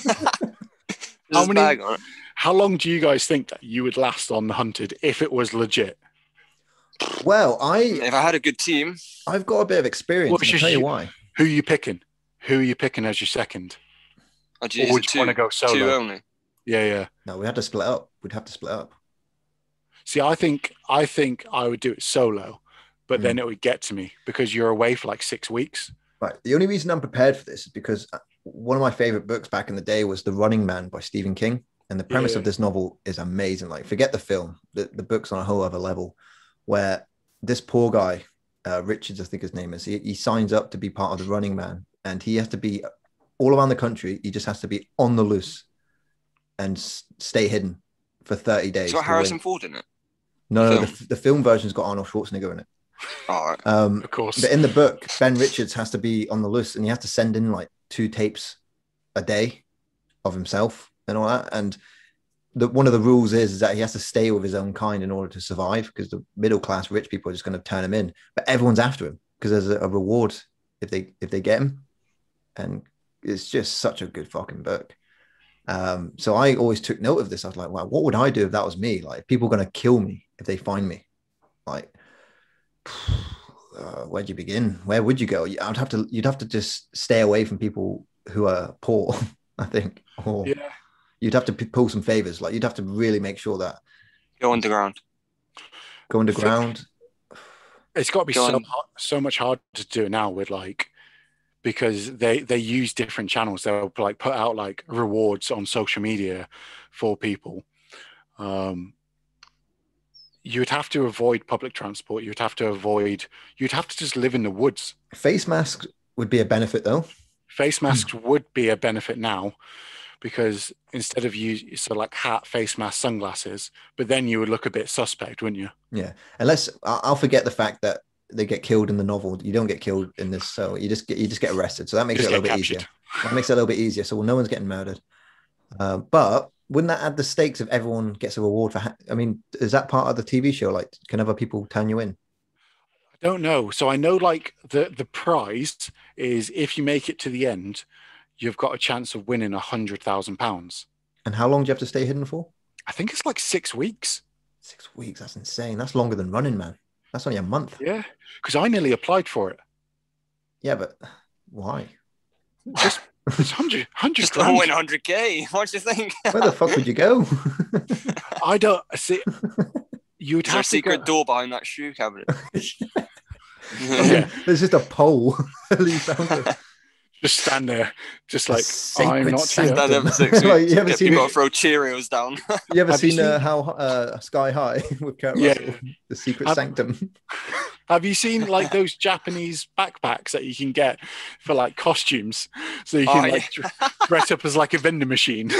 How long do you guys think that you would last on Hunted if it was legit? Well, if I had a good team, I've got a bit of experience. I'll tell you why. Who are you picking? Who are you picking as your second? Or would you want to go solo? Two only. Yeah. No, we had to split up. We'd have to split up. See, I think I would do it solo, but then it would get to me because you're away for like 6 weeks. Right. The only reason I'm prepared for this is because one of my favorite books back in the day was The Running Man by Stephen King. And the premise of this novel is amazing. Like, forget the film. The book's on a whole other level, where this poor guy, Richards, I think his name is, he signs up to be part of the Running Man, and he has to be all around the country. He just has to be on the loose and stay hidden for 30 days. So Harrison Ford in it? No, the film version's got Arnold Schwarzenegger in it. All right. Of course. But in the book, Ben Richards has to be on the loose, and he has to send in like 2 tapes a day of himself and all that. And one of the rules is that he has to stay with his own kind in order to survive, because the middle class rich people are just going to turn him in. But everyone's after him because there's a reward if they get him. And it's just such a good fucking book. So I always took note of this. I was like, wow, what would I do if that was me? Like, people are going to kill me if they find me. Like, where'd you begin? Where would you go? You'd have to just stay away from people who are poor, I think. Or you'd have to pull some favors. Like, you'd have to really make sure that go underground. It's got to be so much harder to do it now with like, because they use different channels. They'll like put out like rewards on social media for people. You'd have to avoid public transport. You'd have to just live in the woods. Face masks would be a benefit though. Face masks would be a benefit now, because instead of like hat, face mask, sunglasses, but then you would look a bit suspect, wouldn't you? Yeah. I'll forget the fact that they get killed in the novel. You don't get killed in this, so you just get arrested. So that makes it a little bit easier. That makes it a little bit easier. So no one's getting murdered. But wouldn't that add the stakes if everyone gets a reward for? I mean, is that part of the TV show? Like, can other people turn you in? I don't know. So I know like the prize is if you make it to the end, you've got a chance of winning £100,000. And how long do you have to stay hidden for? I think it's like 6 weeks. 6 weeks? That's insane. That's longer than Running Man. That's only a month. Yeah, because I nearly applied for it. Yeah, but why? Just it's 100 just grand. To win 100K. What do you think? Where the fuck would you go? I don't see. You'd have a secret door behind that shoe cabinet. Yeah. There's just a pole. Just stand there, just like I'm not here. Stand there for 6 weeks. Like, you ever seen people throw Cheerios down? You ever seen how Sky High with Kurt Russell? The secret sanctum. Have you seen like those Japanese backpacks that you can get for like costumes, so you can dress up as like a vending machine?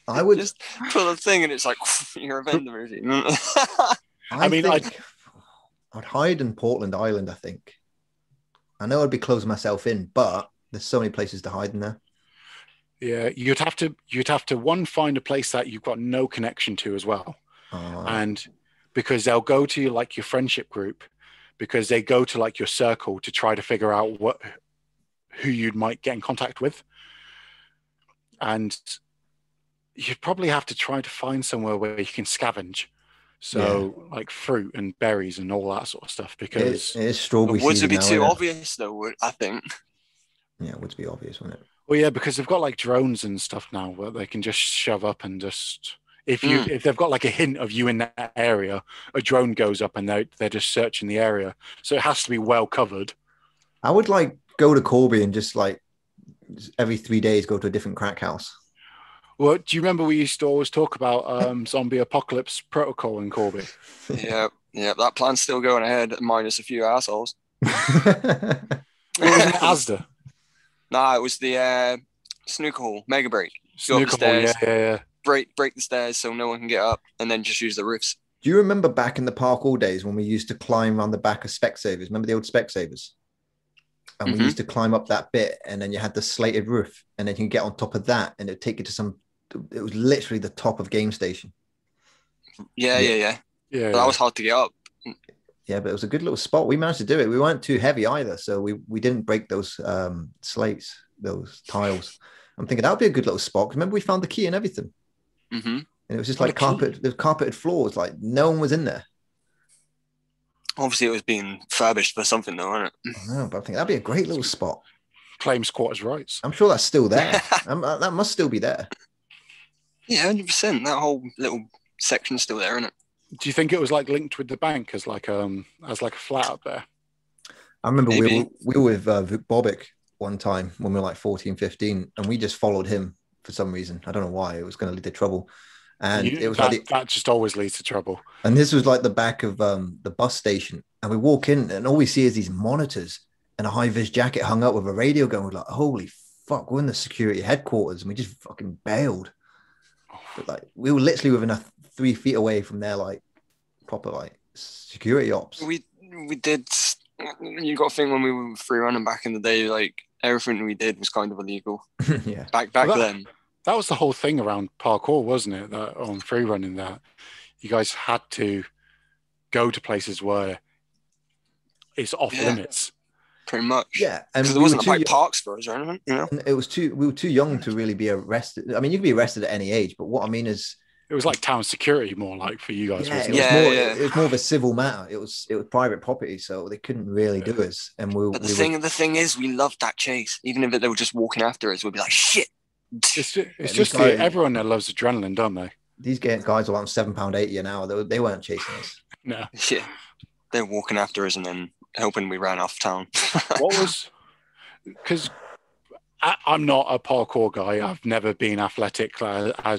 I would just put a thing, and it's like you're a vending machine. I mean, I'd hide in Portland Island. I think. I know I'd be closing myself in, but there's so many places to hide in there. Yeah, you'd have to one, find a place that you've got no connection to as well, and because they'll go to like your friendship group, because they go to like your circle to try to figure out who you might get in contact with, and you'd probably have to try to find somewhere where you can scavenge, like fruit and berries and all that sort of stuff. Because it is strawberry season. Would it be too obvious though? I think. Yeah, it would be obvious, wouldn't it? Well, yeah, because they've got like drones and stuff now where they can just shove up and just if they've got like a hint of you in that area, a drone goes up and they're just searching the area. So it has to be well covered. I would like go to Corby and just like every 3 days go to a different crack house. Well, do you remember we used to always talk about zombie apocalypse protocol in Corby? Yeah, that plan's still going ahead, minus a few assholes. What was it, Asda? Nah, it was the snooker hall, mega break. Snooker hall, stairs, yeah. Break the stairs so no one can get up, and then just use the roofs. Do you remember back in the parkour days when we used to climb around the back of Specsavers? Remember the old Specsavers? And we used to climb up that bit, and then you had the slated roof, and then you can get on top of that, and it'd take you to it was literally the top of Game Station. Yeah. But that was hard to get up. Yeah, but it was a good little spot. We managed to do it. We weren't too heavy either, so we didn't break those slates, those tiles. I'm thinking that would be a good little spot. Remember, we found the key and everything. Mm-hmm. And it was just like carpeted floors. Like no one was in there. Obviously, it was being furbished for something, though, wasn't it? I know, but I think that'd be a great little spot. Claim squatters' rights. I'm sure that's still there. That must still be there. Yeah, 100%. That whole little section's still there, isn't it? Do you think it was like linked with the bank as like a flat up there? I remember we were with Vic Bobic one time when we were like 14, 15, and we just followed him for some reason. I don't know why. It was going to lead to trouble. And it was that just always leads to trouble. And this was like the back of the bus station. And we walk in and all we see is these monitors and a high-vis jacket hung up with a radio going. We're like, holy fuck, we're in the security headquarters. And we just fucking bailed. But like we were literally within 3 feet away from their like proper like security ops. We did. You got to think when we were free running back in the day, like everything we did was kind of illegal. Yeah. Back then. That was the whole thing around parkour, wasn't it? That on free running, that you guys had to go to places where it's off limits. Pretty much. Yeah. And there wasn't like parks for us or anything, you know? And we were too young to really be arrested. I mean, you could be arrested at any age, but what I mean is it was like town security more like for you guys. Yeah, wasn't it was more of a civil matter. It was private property, so they couldn't really do us. And the thing is, we loved that chase. Even if they were just walking after us, we'd be like, shit. It's just everyone that loves adrenaline, don't they? These guys are on £7.80 an hour. They weren't chasing us. No. Yeah. They're walking after us and then hoping we ran off town. Because I'm not a parkour guy. I've never been athletic,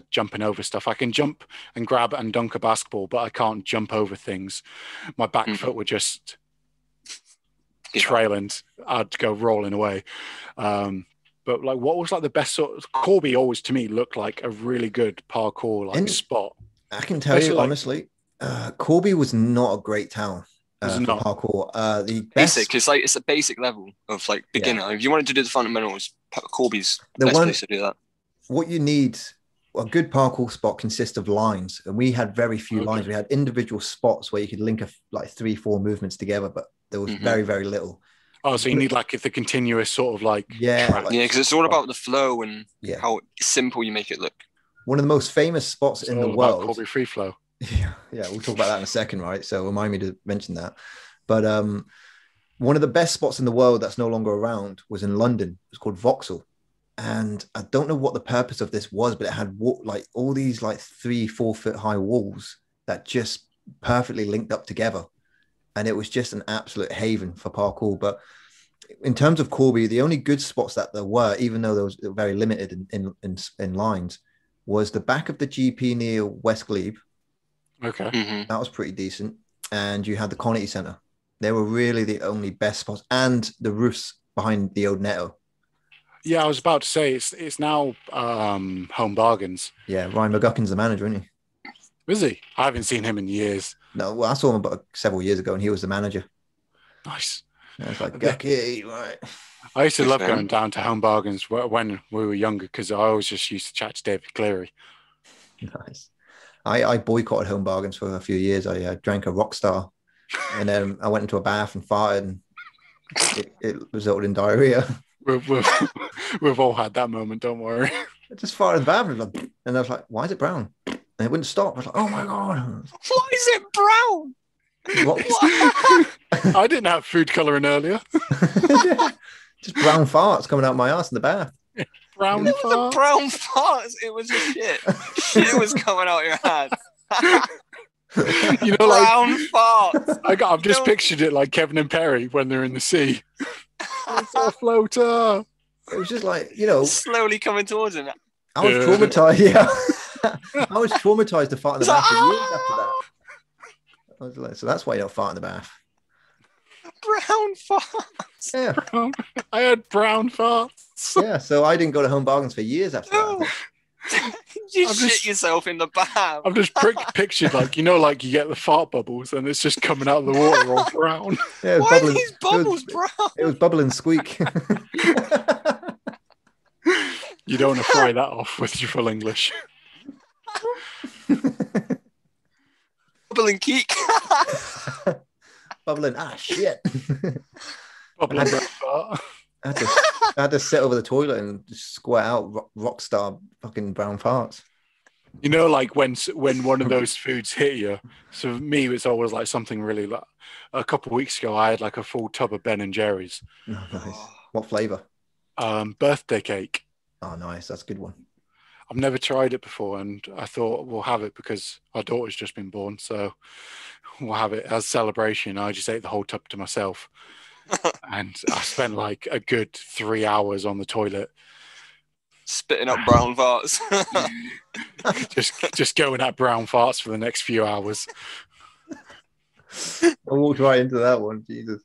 jumping over stuff. I can jump and grab and dunk a basketball, but I can't jump over things. My back foot would just trail and I'd go rolling away. But like, what was like the best sort of Corby always to me looked like a really good parkour spot. I can tell you honestly, Corby was not a great town for parkour. The basic, it's a basic level of like beginner. Yeah. If you wanted to do the fundamentals, Corby's the best place to do that. What you need, a good parkour spot consists of lines, and we had very few lines. We had individual spots where you could link like 3-4 movements together, but there was very, very little. Oh, so you need like the continuous sort of like because it's all about the flow and how simple you make it look. One of the most famous spots in the world. Corby free flow. Yeah, we'll talk about that in a second, right? So remind me to mention that. But one of the best spots in the world that's no longer around was in London. It's called Vauxhall, and I don't know what the purpose of this was, but it had like all these like 3-4 foot high walls that just perfectly linked up together. And it was just an absolute haven for parkour. But in terms of Corby, the only good spots that there were, even though they were very limited in lines, was the back of the GP near West Glebe. Okay. Mm-hmm. That was pretty decent. And you had the Conity Centre. They were really the only best spots. And the roofs behind the old Netto. Yeah, I was about to say it's now Home Bargains. Yeah, Ryan McGuckin's the manager, isn't he? Is he? I haven't seen him in years. No, well, I saw him about several years ago, and he was the manager. Nice. And it's like, Gucky, right? I used to love going down to Home Bargains when we were younger because I always just used to chat to David Cleary. Nice. I boycotted Home Bargains for a few years. I drank a Rockstar, and then I went into a bath and farted, and it resulted in diarrhea. We've all had that moment, don't worry. I just farted in the bath, and I was like, why is it brown? And it wouldn't stop. I was like, oh my God. Why is it brown? What? I didn't have food colouring earlier. Just brown farts coming out my ass in the bath. Brown It farts. wasn't brown farts. It was just shit. Shit was coming out your hand. You know, Brown farts. I've just pictured it like Kevin and Perry when they're in the sea. It's a floater. It was just like, slowly coming towards him. I was traumatized. Yeah, I was traumatized to fart in the bath for years after that. I was like, so that's why you don't fart in the bath. Brown farts. Yeah, I had brown farts. yeah. So I didn't go to Home Bargains for years after that. You shit yourself in the bath. I've just pictured like you get the fart bubbles and it's just coming out of the water all brown. Yeah, why are these bubbles brown? It was bubbling squeak. You don't want to fry that off with your full English. Bubbling keek. Bubbling shit. Bubbling fart. I had to sit over the toilet and just squirt out Rockstar fucking brown farts. You know, like when one of those foods hit you. So for me, it's always like something really like. A couple of weeks ago, I had like a full tub of Ben and Jerry's. Oh, nice. What flavour? Birthday cake. Oh, nice. That's a good one. I've never tried it before, and I thought we'll have it because our daughter's just been born, so we'll have it as a celebration. I just ate the whole tub to myself. And I spent like a good 3 hours on the toilet. Spitting up brown farts. just going at brown farts for the next few hours. I walked right into that one, Jesus.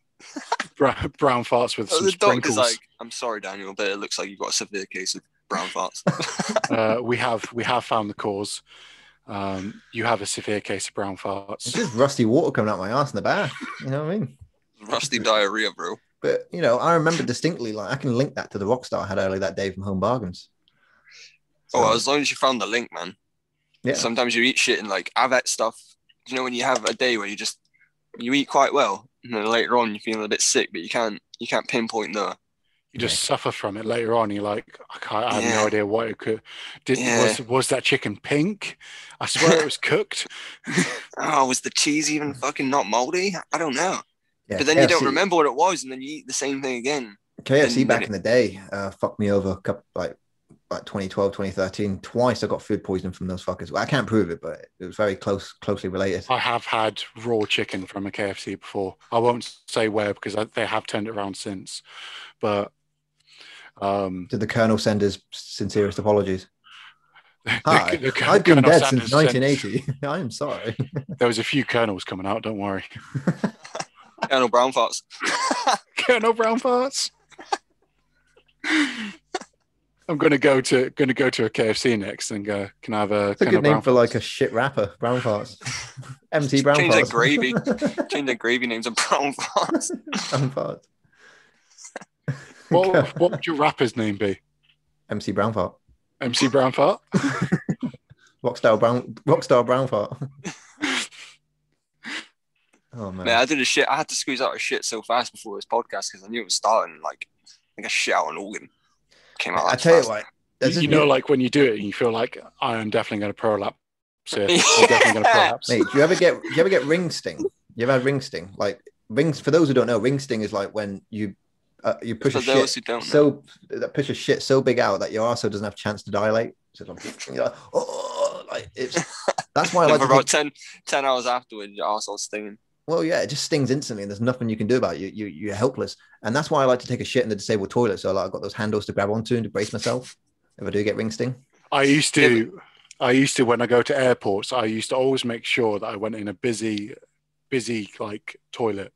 Brown farts with some the sprinkles. doctor's like, I'm sorry, Daniel, but it looks like you've got a severe case of brown farts. We have found the cause. You have a severe case of brown farts. It's just rusty water coming out my ass in the bath. You know what I mean? Rusty diarrhea, bro. But, I remember distinctly, like, I can link that to the Rockstar I had earlier that day from Home Bargains. So, well, as long as you found the link, man. Yeah. Sometimes you eat shit and, like, I've had stuff. When you have a day where you eat quite well, and then later on you feel a bit sick, but you can't pinpoint the... You just suffer from it later on. You're like, I have no idea what it could... Was that chicken pink? I swear it was cooked. Was the cheese even fucking not moldy? I don't know. Yeah, but then KFC, you don't remember what it was, and then you eat the same thing again. KFC back in the day fucked me over a couple, like 2012, 2013. Twice I got food poisoning from those fuckers. Well, I can't prove it, but it was very closely related. I have had raw chicken from a KFC before. I won't say where because they have turned it around since. But did the Colonel send his sincerest apologies? Hi, the I've been Colonel dead Sanders since 1980. I am sorry. There was a few Colonels coming out. Don't worry. Colonel Brown farts. Colonel Brown farts. I'm gonna go to a KFC next and go. Can I have a? It's a good name for like a shit rapper. Brown farts. MT Brown Change farts. that gravy. Change that gravy names to Brown farts. Brown farts. What would your rapper's name be? MC Brown fart. MC Brown fart. Rockstar Brown fart. Oh man. I did a shit. I had to squeeze out a shit so fast before this podcast because I knew it was starting. Like a shit out an organ came out. I tell you what, like when you do it, and you feel like I am definitely going to prolapse. So I'm definitely going to prolapse. Mate, do you ever get ring sting? You ever had ring sting? Like rings. For those who don't know, ring sting is like when you push a shit so big out that your arsehole doesn't have a chance to dilate. So you're like, that's why I like about 10 hours afterwards, your arsehole's stinging. Well, yeah, it just stings instantly, and there's nothing you can do about it. You're helpless, and that's why I like to take a shit in the disabled toilet. So I've got those handles to grab onto and to brace myself if I do get ring sting. I used to when I go to airports, I used to always make sure that I went in a busy like toilet,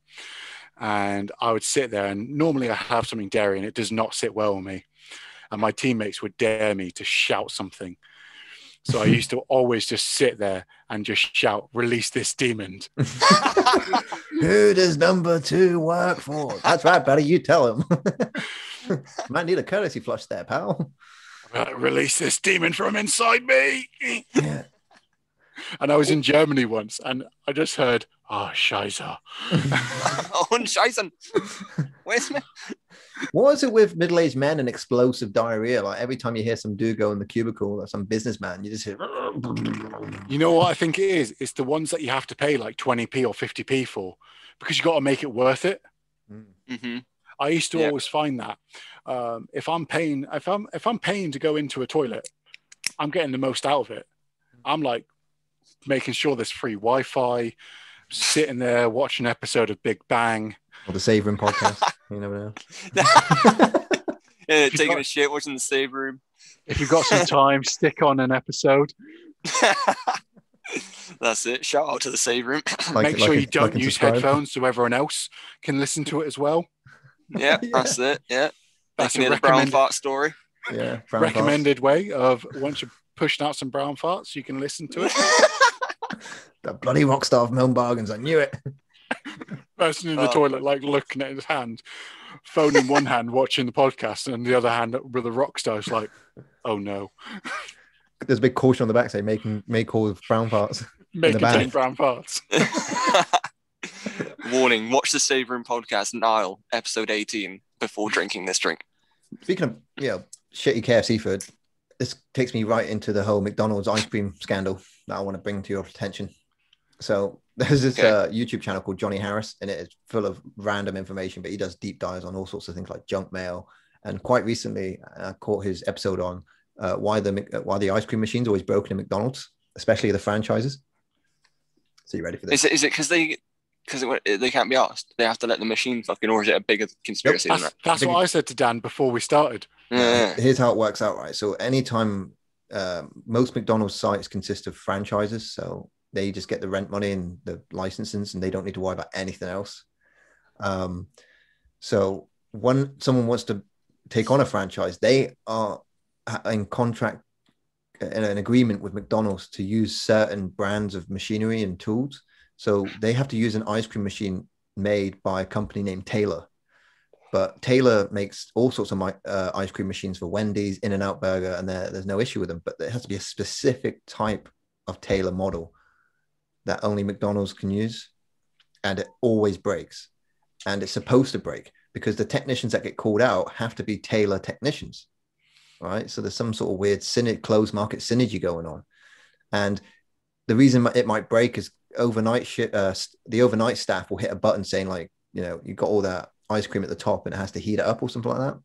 and I would sit there. And normally I have something dairy, and it does not sit well with me. and my teammates would dare me to shout something. So I used to always just sit there and just shout, "Release this demon." Who does number 2 work for? That's right, buddy. You tell him. Might need a courtesy flush there, pal. Release this demon from inside me. Yeah. And I was in Germany once, and I just heard, "Oh, Scheiße." Oh, Scheißen. Where's me? What is it with middle-aged men and explosive diarrhea? Like every time you hear some dude go in the cubicle or some businessman, you just hear. You know what I think it is? It's the ones that you have to pay like 20p or 50p for, because you got to make it worth it. Mm-hmm. I used to always find that if I'm paying to go into a toilet, I'm getting the most out of it. I'm like making sure there's free Wi-Fi, sitting there watching an episode of Big Bang or the Save Room podcast. You never know. Yeah, taking a shit, watching the Save Room. If you've got some time, stick on an episode. That's it. Shout out to the Save Room. Make sure you don't use headphones so everyone else can listen to it as well. Yeah, that's it. Yeah. That's a brown fart story. Yeah. Recommended way of once you're pushing out some brown farts, you can listen to it. That bloody rock star of Milne Bargains. I knew it. Person in the toilet, like looking at his hand, phone in one hand, watching the podcast, and the other hand with a rock star. It's like, oh no. There's a big caution on the back saying may cause brown farts. May contain brown farts. Warning, watch the Save Room podcast, Niall, episode 18, before drinking this drink. Speaking of, shitty KFC food, this takes me right into the whole McDonald's ice cream scandal that I want to bring to your attention. So there's this YouTube channel called Johnny Harris, and it is full of random information, but he does deep dives on all sorts of things like junk mail. And quite recently, I caught his episode on why the ice cream machine's always broken in McDonald's, especially the franchises. So you ready for this? Is it because they can't be asked? They have to let the machine fucking, or is it a bigger conspiracy than that? That's what I said to Dan before we started. Yeah. Here's how it works out, right? So anytime most McDonald's sites consist of franchises, so they just get the rent money and the licenses, and they don't need to worry about anything else. So when someone wants to take on a franchise, they are in contract, in an agreement with McDonald's to use certain brands of machinery and tools. So they have to use an ice cream machine made by a company named Taylor. But Taylor makes all sorts of ice cream machines for Wendy's, In-N-Out Burger, and there's no issue with them. But there has to be a specific type of Taylor model that only McDonald's can use, and it always breaks. And it's supposed to break because the technicians that get called out have to be Taylor technicians, right? So there's some sort of weird closed market synergy going on. And the reason it might break is overnight the overnight staff will hit a button saying like, you've got all that ice cream at the top and it has to heat it up or something like that.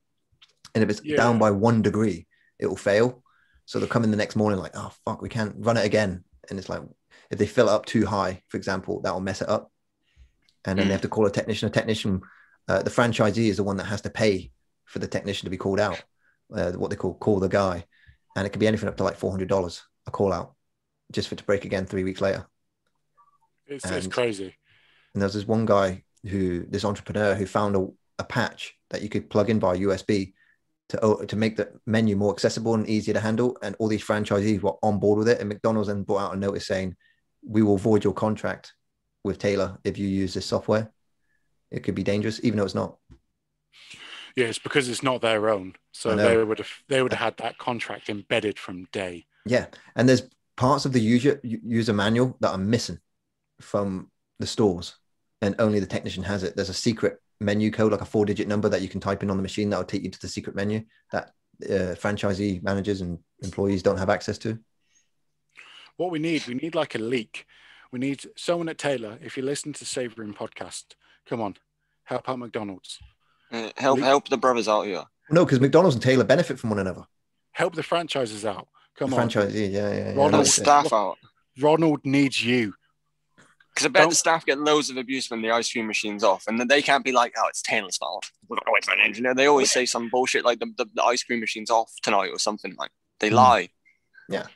And if it's down by 1 degree, it will fail. So they'll come in the next morning like, oh, fuck, we can't run it again. And it's like, if they fill it up too high, for example, that will mess it up. And then they have to call a technician. The franchisee is the one that has to pay for the technician to be called out, what they call the guy. And it can be anything up to like $400 a call out just for it to break again 3 weeks later. It's crazy. And there's this one guy this entrepreneur who found a patch that you could plug in by USB to make the menu more accessible and easier to handle. And all these franchisees were on board with it. And McDonald's then brought out a notice saying, we will void your contract with Taylor if you use this software. It could be dangerous, even though it's not. Yeah, it's because it's not their own. So they would have had that contract embedded from day. Yeah. And there's parts of the user manual that are missing from the stores, and only the technician has it. There's a secret menu code, like a 4-digit number that you can type in on the machine that will take you to the secret menu that franchisee managers and employees don't have access to. What we need like a leak. We need someone at Taylor. If you listen to Save Room podcast, come on, help out McDonald's. Help the brothers out here. No, because McDonald's and Taylor benefit from one another. Help the franchises out. Come on. Franchisee, yeah. Ronald, the staff out. Ronald needs you. Because I bet the staff get loads of abuse when the ice cream machine's off, and then they can't be like, "Oh, it's Taylor's fault. We're not wait for an engineer." They always say some bullshit like the ice cream machine's off tonight or something. Like they lie. Yeah,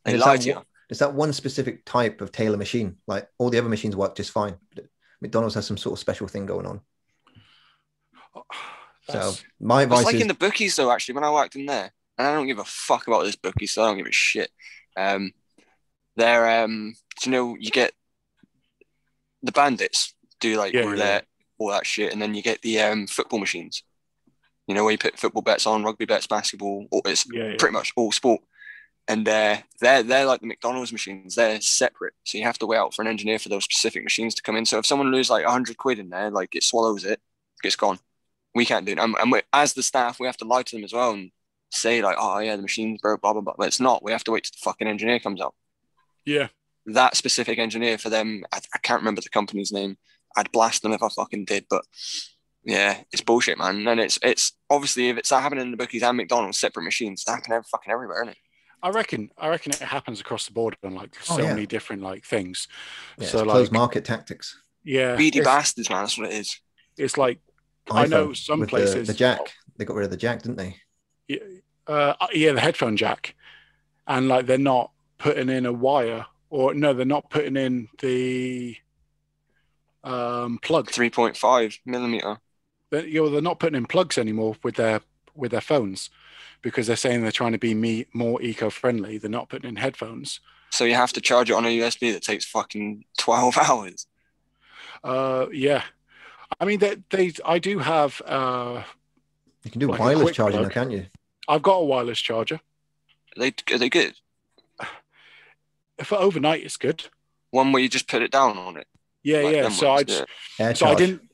they lie to you. It's that one specific type of Taylor machine. Like all the other machines work just fine. But McDonald's has some sort of special thing going on. So my advice it's like is in the bookies though. Actually, when I worked in there, and I don't give a fuck about this bookie, so I don't give a shit. They're you get the bandits do like roulette, all that shit, and then you get the football machines. You know, where you put football bets on, rugby bets, basketball, it's pretty much all sport. And they're like the McDonald's machines. They're separate, so you have to wait out for an engineer for those specific machines to come in. So if someone loses like 100 quid in there, like it swallows it, it's gone. We can't do it. And as the staff, we have to lie to them as well and say like, oh yeah, the machine's broke, blah blah blah. But it's not. We have to wait till the fucking engineer comes out. Yeah. That specific engineer for them, I can't remember the company's name. I'd blast them if I fucking did, but yeah, it's bullshit, man. And it's obviously if it's happening in the bookies and McDonald's, separate machines, it's happening fucking everywhere, isn't it? I reckon it happens across the board on like many different like things. Yeah, so it's like closed market tactics. Yeah, greedy bastards, man. That's what it is. It's like iPhone, I know some places the jack. They got rid of the jack, didn't they? Yeah, the headphone jack, and like they're not putting in a wire, or no, they're not putting in the plug 3.5 millimeter. They're not putting in plugs anymore with their phones because they're saying they're trying to be more eco-friendly. They're not putting in headphones. So you have to charge it on a USB that takes fucking 12 hours. Yeah. I mean, I do have. You can do like wireless charging, though, can't you? I've got a wireless charger. Are they good? For overnight, it's good. One where you just put it down on it. Yeah, like yeah. So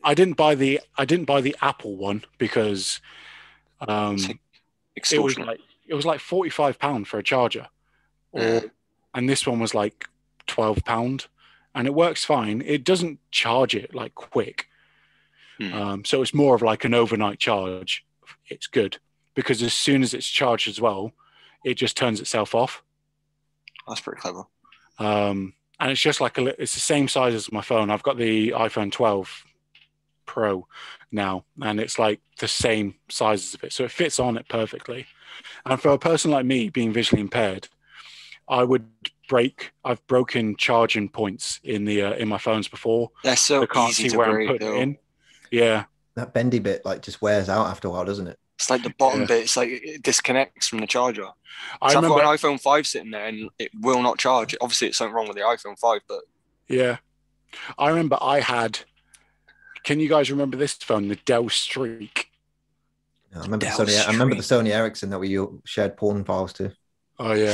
I didn't buy the Apple one because it was like £45 for a charger, and this one was like £12, and it works fine. It doesn't charge it like quick, so it's more of like an overnight charge. It's good because as soon as it's charged as well, it just turns itself off. That's pretty clever. And it's just like it's the same size as my phone. I've got the iPhone 12 Pro now, and it's like the same sizes of it, so it fits on it perfectly. And for a person like me, being visually impaired, I've broken charging points in my phones before. They're so I can't easy see to where break, I'm putting though. it in. Yeah, that bendy bit like just wears out after a while, doesn't it? It's like the bottom bit. It's like it disconnects from the charger. I've got an iPhone 5 sitting there and it will not charge. Obviously, it's something wrong with the iPhone 5, but yeah, I remember I had. Can you guys remember this phone, the Dell Streak? I remember the Sony Ericsson that we shared porn files to. Oh yeah,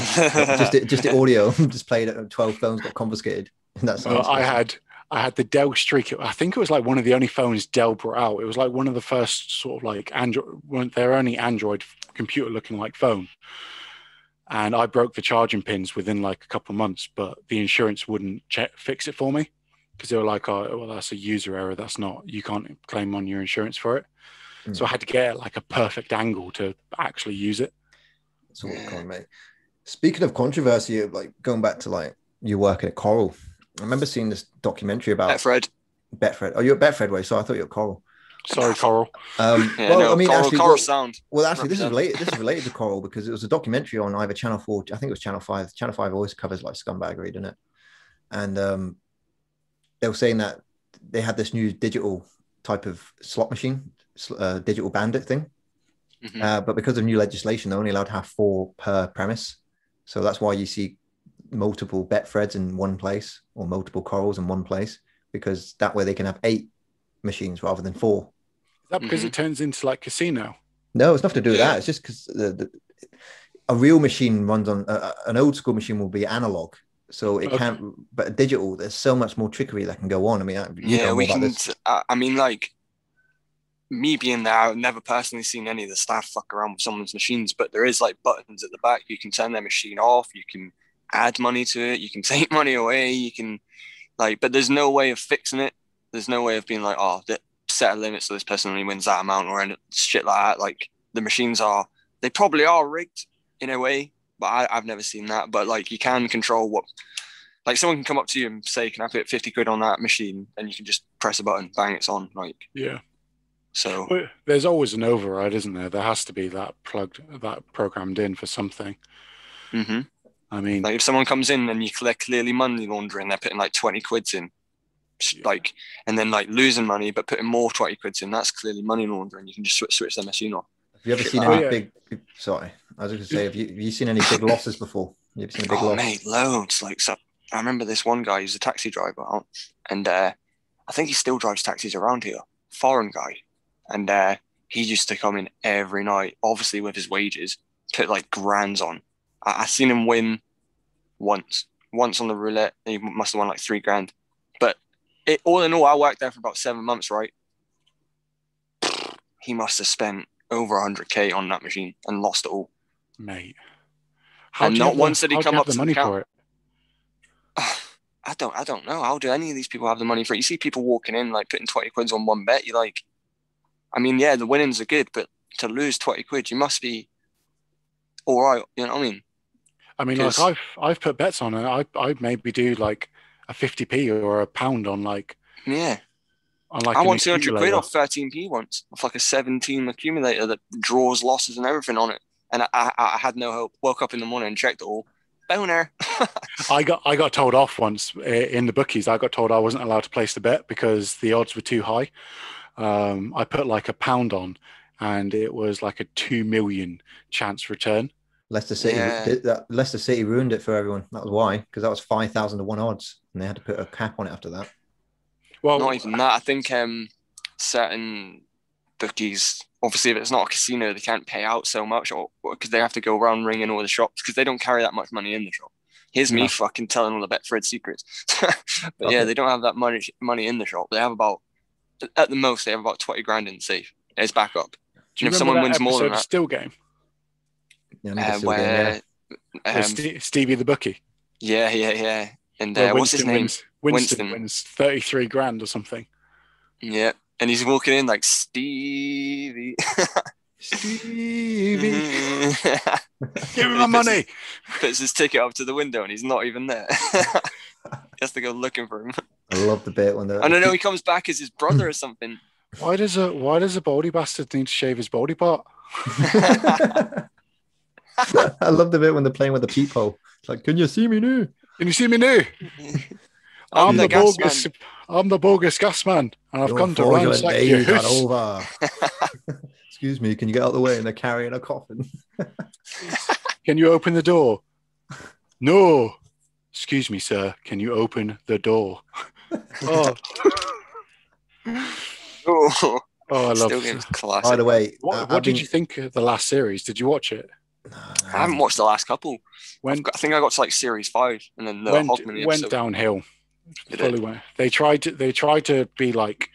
just the audio just played at 12 phones got confiscated. I had the Dell Streak. I think it was like one of the only phones Dell brought out. It was like one of the first sort of like their only Android computer looking like phone. And I broke the charging pins within like a couple of months, but the insurance wouldn't fix it for me because they were like, oh, well, that's a user error. You can't claim on your insurance for it. So I had to get like a perfect angle to actually use it. That's all it can, mate. Speaking of controversy, like going back to like you working at Coral, I remember seeing this documentary about Betfred. Oh, you're at Betfred way, so I thought you were at Coral. Sorry, Coral. Coral sound. Well, actually, this is related to Coral because it was a documentary on either Channel 4. I think it was Channel 5. Channel 5 always covers like scumbaggery, doesn't it? And they were saying that they had this new digital type of slot machine, digital bandit thing. But because of new legislation, they're only allowed to have 4 per premise. So that's why you see multiple Betfreds in one place or multiple Corals in one place, because that way they can have 8 machines rather than 4. Is that because it turns into like casino? No, it's nothing to do with that. It's just because a real machine runs on an old school machine will be analog, so it can't. But digital, there's so much more trickery that can go on. I mean, we can. I mean, like me being there, I've never personally seen any of the staff fuck around with someone's machines, but there is like buttons at the back. You can turn their machine off. You can add money to it. You can take money away. You can but there's no way of fixing it. There's no way of being like, oh, set a limit so this person only wins that amount or shit like that. Like the machines they probably are rigged in a way, but I've never seen that. But like you can control like someone can come up to you and say, can I put 50 quid on that machine? And you can just press a button, bang, it's on. Like, yeah. So there's always an override, isn't there? There has to be that programmed in for something. Mm-hmm. I mean, like if someone comes in and they're clearly money laundering, they're putting like 20 quids in, like, and then like losing money but putting more 20 quids in. That's clearly money laundering. You can just switch the machine off. Have you ever seen any big? Sorry, I was going to say, have you seen any big losses before? You ever seen a big loss? Mate, loads. Like, so I remember this one guy. He's a taxi driver, and I think he still drives taxis around here. Foreign guy, and he used to come in every night, obviously with his wages, put like grands on. I seen him win once on the roulette. He must have won like $3,000. But all in all, I worked there for about 7 months, right? He must have spent over 100K on that machine and lost it all, mate. And not once did he come up to the money for it. I don't know. How do any of these people have the money for it? You see people walking in like putting 20 quids on one bet. You're like, I mean, yeah, the winnings are good, but to lose 20 quid, you must be all right. You know what I mean? I mean, like I've put bets on it. I maybe do like a 50p or a pound on like. Yeah. On like I won 200 quid off 13p once, off like a 7-team accumulator that draws losses and everything on it. And I had no hope. Woke up in the morning and checked it all. Boner. I got told off once in the bookies. I got told I wasn't allowed to place the bet because the odds were too high. I put like a pound on, and it was like a 2 million chance return. Leicester City ruined it for everyone. That was why, because that was 5,000 to 1 odds, and they had to put a cap on it after that. Well, not even that. I think certain bookies, obviously, if it's not a casino, they can't pay out so much, or because they have to go around ringing all the shops because they don't carry that much money in the shop. Here's me fucking telling all the Betfred secrets. But yeah, they don't have that money in the shop. They have about, at the most, they have about 20 grand in the safe. It's back up. Do you if someone wins more than that, Still Game? Yeah, Stevie the bookie. Yeah. And what's his name? Winston wins 33 grand or something. Yeah, and he's walking in like Stevie. Stevie, give me my money. Puts his ticket up to the window and he's not even there. He has to go looking for him. I love the bit when I don't know. He comes back as his brother or something. Why does a baldy bastard need to shave his baldy part? I love the bit when they're playing with the peephole. It's like, can you see me now? Can you see me now? I'm the bogus gas man, and I've come to ransack your house. Over. Excuse me, can you get out of the way? And they're carrying a coffin. Can you open the door? No. Excuse me, sir. Can you open the door? Oh. I love it. Classic. By the way, what did you think of the last series? Did you watch it? I haven't watched the last couple. I think I got to like series 5, and then the Hogmanay went downhill. Fully went. They tried to be like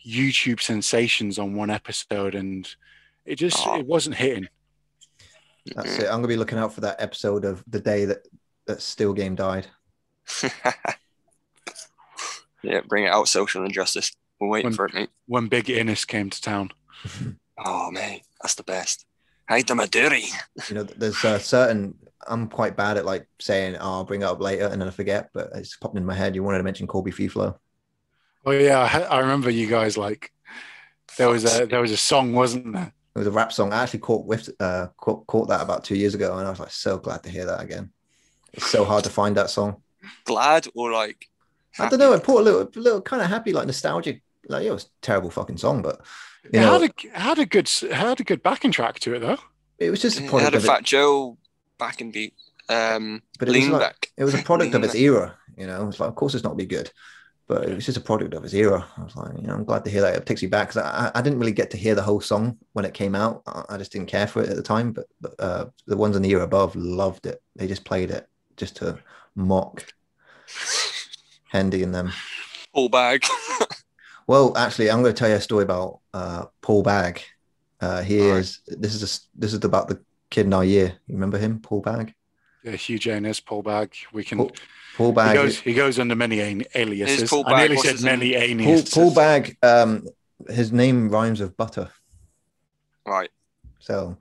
YouTube sensations on one episode, and it wasn't hitting. That's it. I'm gonna be looking out for that episode of the day that Still Game died. Yeah, bring it out, social injustice. We're waiting for it, mate. When Big Innes came to town. Oh, mate, that's the best. Hide the Maduri. You know, there's certain. I'm quite bad at like saying, "Oh, I'll bring it up later," and then I forget. But it's popped in my head. You wanted to mention Colby Fiflo. Oh yeah, I remember you guys like. There was a song, wasn't there? It was a rap song. I actually caught that about 2 years ago, and I was like so glad to hear that again. It's so hard to find that song. Glad or like? Happy? I don't know. I put a little kind of happy, like nostalgic. Like it was a terrible fucking song, but it had a good backing track to it though. It was just a product. It had a Fat Joe backing beat. But it was a product of its era. You know, it's like, of course, it's not be good, but it was just a product of its era. I was like, I'm glad to hear that it takes you back, because I didn't really get to hear the whole song when it came out. I just didn't care for it at the time. But the ones in the year above loved it. They just played it just to mock Hendy and them. Paul Bagg. Well, actually, I'm going to tell you a story about Paul Bagg. This is about the kid in our year. You remember him, Paul Bagg? Yeah, Hugh Janus, Paul Bagg. Paul Bagg. He goes under many aliases. I nearly said many aliases. Paul Bagg. His name rhymes with butter. Right. So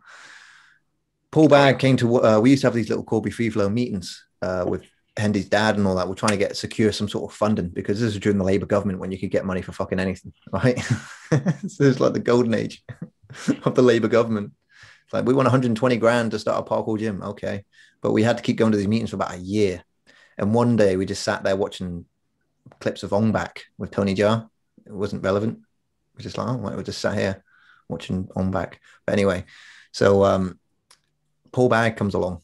Paul Bagg came to. We used to have these little Corby Free Flow meetings with Hendy's dad and all that. We're trying to secure some sort of funding, because this was during the Labour government when you could get money for fucking anything, right? So it's like the golden age of the Labour government. It's like, we want 120 grand to start a parkour gym. Okay. But we had to keep going to these meetings for about a year. And one day we just sat there watching clips of Ong Bak with Tony Jaa. It wasn't relevant. We're just like, oh, we're just sat here watching Ong Bak. But anyway, so Paul Bagg comes along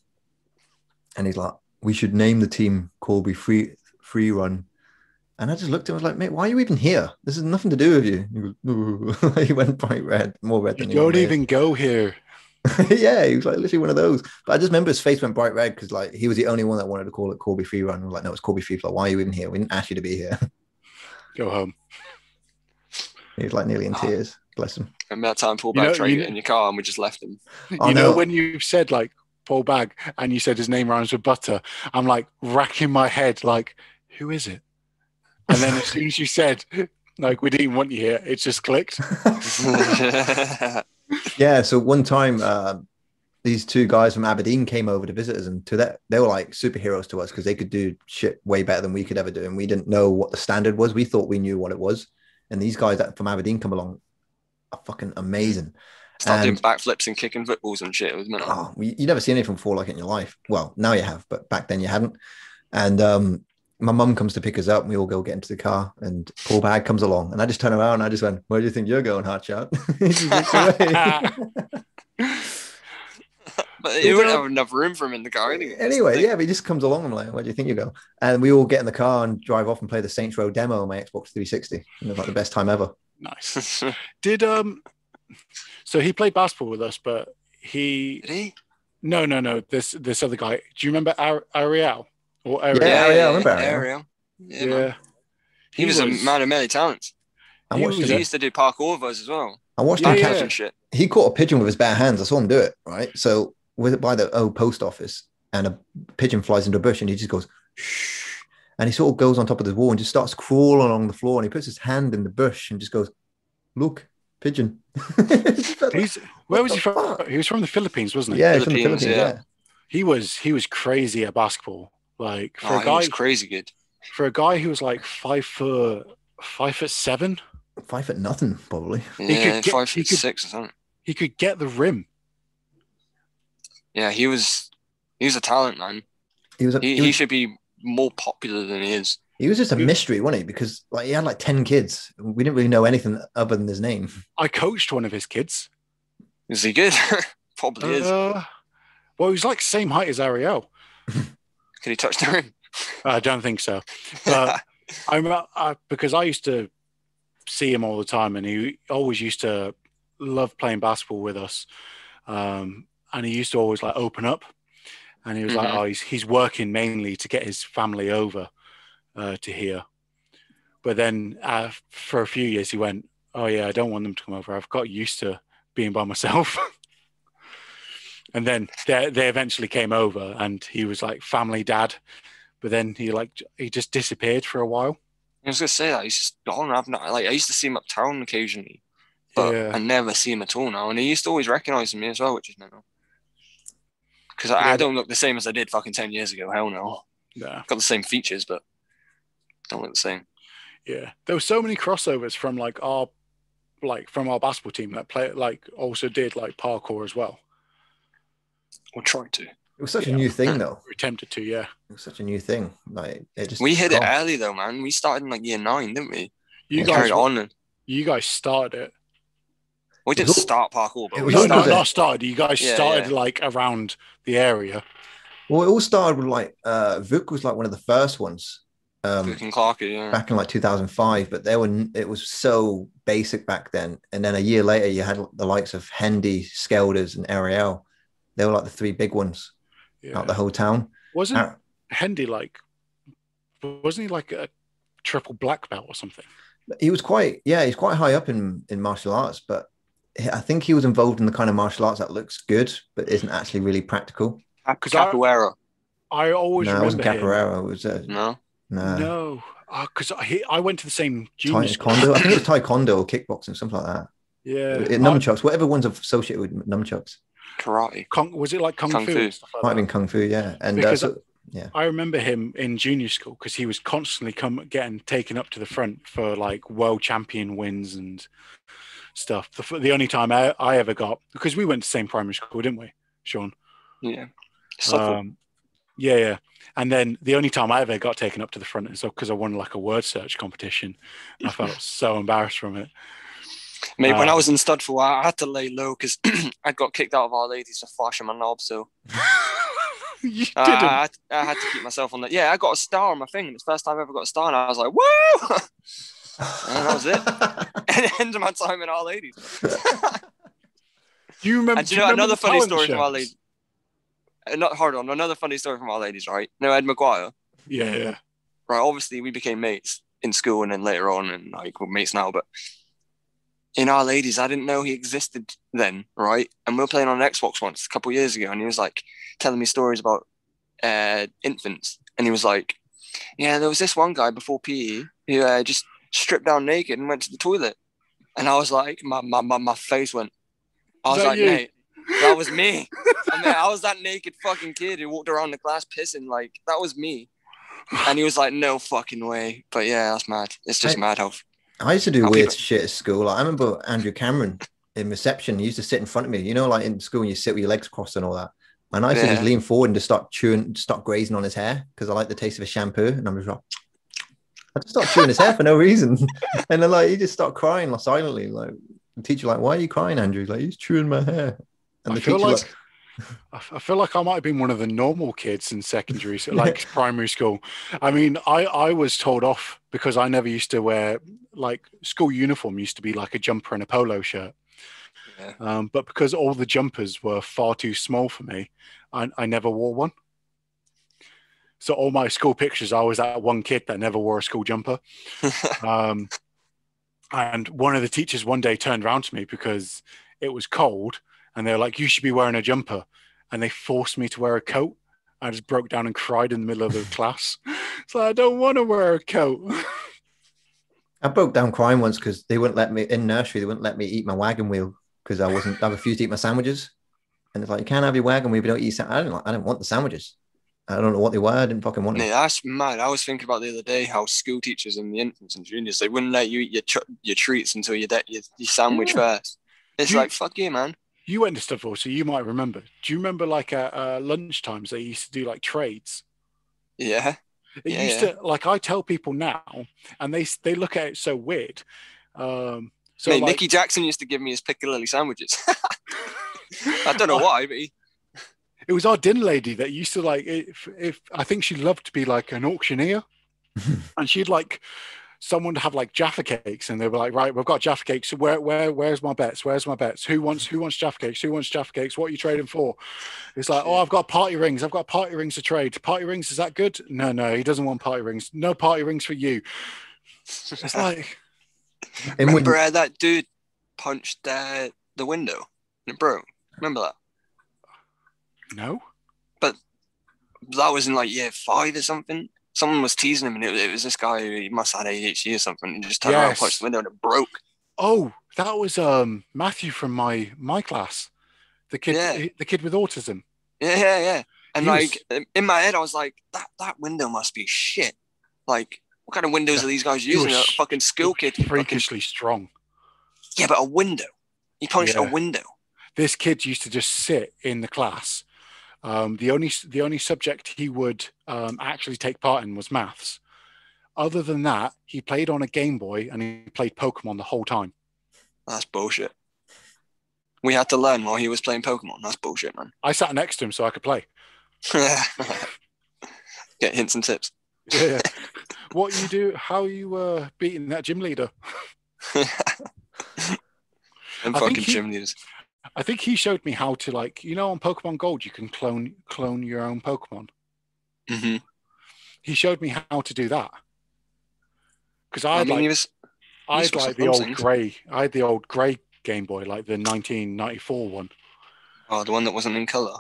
and he's like, we should name the team Corby Free Run. And I just looked at him, I was like, mate, why are you even here? This has nothing to do with you. He goes, he went bright red, more red than you don't even go here. Yeah, he was like literally one of those. But I just remember his face went bright red because like he was the only one that wanted to call it Corby Free Run. I was like, no, it's Corby Free Flow. Why are you even here? We didn't ask you to be here. Go home. He was like nearly in tears. Bless him. Remember that time Paul Bagg tried to get in your car and we just left him? You know when you said like Paul Bagg and you said his name rhymes with butter, I'm like racking my head like, who is it? And then as soon as you said, like, we didn't even want you here, it just clicked. Yeah, so one time these two guys from Aberdeen came over to visit us, and they were like superheroes to us because they could do shit way better than we could ever do, and we didn't know what the standard was. We thought we knew what it was, and these guys that from Aberdeen come along are fucking amazing. Start doing backflips and kicking footballs and shit. It was mental. Oh, you never seen anything before like it in your life. Well, now you have, but back then you hadn't. And my mum comes to pick us up and we all go get into the car and Paul Bagg comes along and I just turn around and I just went, where do you think you're going, hotshot? But you wouldn't have enough room for him in the car anyway. Yeah, but he just comes along. I'm like, where do you think you go? And we all get in the car and drive off and play the Saints Row demo on my Xbox 360. And it was like the best time ever. Nice. So he played basketball with us, but Did he? No. This other guy. Do you remember Ariel? Or Ariel? Yeah, I remember Ariel. Yeah. He was a man of many talents. He used to do parkour with us as well. I watched him catch and shit. He caught a pigeon with his bare hands. I saw him do it, right? So with it by the old post office and a pigeon flies into a bush and he just goes, shh. And he sort of goes on top of the wall and just starts crawling along the floor and he puts his hand in the bush and just goes, look, pigeon. Where was he from? He was from the Philippines, wasn't he? Yeah, from the Philippines, yeah. He was crazy at basketball. Like for a guy, he was crazy good. For a guy who was like 5'7", 5 foot nothing, probably. Yeah, 5'6" or something. He could get the rim. Yeah, he was a talent, man. He should be more popular than he is. He was just a mystery, wasn't he? Because like he had like 10 kids. We didn't really know anything other than his name. I coached one of his kids. Is he good? Probably is. Well, he was like same height as Ariel. Can he touch the rim? I don't think so. But because I used to see him all the time, and he always used to love playing basketball with us. And he used to always like open up, and he was like, "Oh, he's working mainly to get his family over to here." But then for a few years, he went, "Oh yeah, I don't want them to come over. I've got used to being by myself." And then they eventually came over, and he was like family dad. But then he just disappeared for a while. I was gonna say that he's just gone. I used to see him uptown occasionally, but I never see him at all now. And he used to always recognise me as well, which is mental. Because I don't look the same as I did fucking 10 years ago. Hell no. Yeah, got the same features, but don't look the same. Yeah, there were so many crossovers from our basketball team that also did like parkour as well. Or tried to. It was such a new thing, though. We attempted to, yeah. It was such a new thing. Like we hit it early, though, man. We started in like year 9, didn't we? You guys carried on. You guys started it. We didn't start parkour, but we started. You guys started like around the area. Well, it all started with like Vuk was like one of the first ones. Vuk and Clarky, yeah. Back in like 2005, but it was so basic back then. And then a year later, you had the likes of Hendy, Skelders, and Ariel. They were like the 3 big ones out the whole town. Wasn't Hendy wasn't he like a triple black belt or something? He was he's quite high up in martial arts, but I think he was involved in the kind of martial arts that looks good, but isn't actually really practical. Capoeira. I always remember it wasn't Capoeira. It was No. Because I went to the same junior school. Taekwondo. I think it was Taekwondo or kickboxing, something like that. Yeah. Nunchucks, whatever one's associated with nunchucks. Karate. Was it like Kung Fu? Might have been Kung Fu, yeah. And I remember him in junior school because he was constantly getting taken up to the front for like world champion wins and stuff. The only time I ever got, because we went to the same primary school, didn't we, Sean? Yeah. Yeah. And then the only time I ever got taken up to the front is because I won like a word search competition. I felt so embarrassed from it. Mate, when I was in Studful, I had to lay low because I got kicked out of Our Ladies for flashing my knob. So you didn't. I had to keep myself on that. Yeah, I got a star on my thing. It's the first time I ever got a star, and I was like, woo! And that was it. And the end of my time in Our Ladies. Do you remember? And do you know another funny story from Our Ladies? Hold on, another funny story from Our Ladies, right? No, Ed Maguire. Yeah. Right, obviously we became mates in school and then later on, and like we're mates now, but in Our Ladies, I didn't know he existed then, right? And we were playing on an Xbox once a couple of years ago, and he was like telling me stories about infants, and he was like, yeah, there was this one guy before PE who just stripped down naked and went to the toilet. And I was like, my face went, I was like, mate, that was me. I mean, I was that naked fucking kid who walked around the class pissing, like, that was me. And he was like, no fucking way. But yeah, that's mad. It's just mad how... I used to do weird shit at school. Like, I remember Andrew Cameron in reception. He used to sit in front of me. You know, like in school, you sit with your legs crossed and all that. And I used to just lean forward and just start grazing on his hair because I like the taste of his shampoo. And I'm just like, I just start chewing his hair for no reason. And then like he just started crying like, silently. Like the teacher, like, why are you crying, Andrew? He's like, he's chewing my hair. And the teacher, I feel like I might have been one of the normal kids in secondary, like primary school. I mean, I was told off because I never used to wear, like, school uniform used to be like a jumper and a polo shirt. Yeah. But because all the jumpers were far too small for me, I never wore one. So all my school pictures, I was that one kid that never wore a school jumper. And one of the teachers one day turned around to me because it was cold and they were like, you should be wearing a jumper. And they forced me to wear a coat. I just broke down and cried in the middle of the class. So I don't want to wear a coat. I broke down crying once because they wouldn't let me, in nursery, they wouldn't let me eat my wagon wheel because I refused to eat my sandwiches. And it's like, you can't have your wagon wheel if you don't eat I didn't want the sandwiches. I don't know what they were. I didn't fucking want them. Yeah, that's mad. I was thinking about the other day how school teachers in the infants and juniors, they wouldn't let you eat your treats until you your sandwich first. It's like, fuck you, man. You went to Studful, so you might remember. Do you remember like at lunch times they used to do like trades? Yeah. It used to, like, I tell people now, and they look at it so weird. So mate, like, Nicky Jackson used to give me his Piccadilly sandwiches. I don't know why, but it was our dinner lady that used to like. If I think she loved to be like an auctioneer, and she'd like someone to have like Jaffa cakes, and they were like, right, we've got Jaffa cakes. So where's my bets? Where's my bets? Who wants Jaffa cakes? Who wants Jaffa cakes? What are you trading for? It's like, oh, I've got party rings. I've got party rings to trade. Party rings, is that good? No, he doesn't want party rings. No party rings for you. It's like, remember that dude punched the window and it broke. Remember that? No. But that was in like year 5 or something. Someone was teasing him, and it was this guy who he must have had ADHD or something. He just turned around and punched the window, and it broke. Oh, that was Matthew from my class, the kid with autism. Yeah. And in my head, I was like, that window must be shit. Like, what kind of windows are these guys using? A fucking school kid, freakishly strong. Yeah, but a window. He punched a window. This kid used to just sit in the class. The only subject he would actually take part in was maths. Other than that, he played on a Game Boy and he played Pokemon the whole time. That's bullshit. We had to learn while he was playing Pokemon. That's bullshit, man. I sat next to him so I could play. Get hints and tips. Yeah. What you do? How you beating that gym leader? Them fucking gym leaders. I think he showed me how to, like, you know, on Pokemon Gold, you can clone your own Pokemon. Mm-hmm. He showed me how to do that. Because I had the old grey Game Boy, like the 1994 one. Oh, the one that wasn't in color.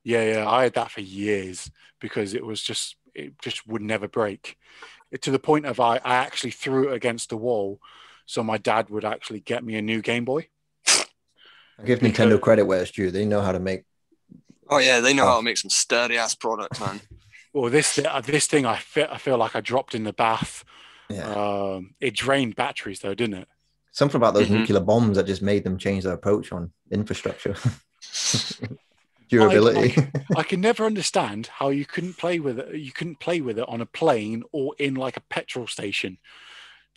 Yeah. I had that for years because it just would never break. To the point of I actually threw it against the wall, so my dad would actually get me a new Game Boy. I give Nintendo credit where it's due. They know how to make. Oh yeah, they know how to make some sturdy ass products, man. Well, this thing, I feel like I dropped in the bath. Yeah. It drained batteries though, didn't it? Something about those nuclear bombs that just made them change their approach on infrastructure. durability. I can never understand how you couldn't play with it. You couldn't play with it on a plane or in like a petrol station.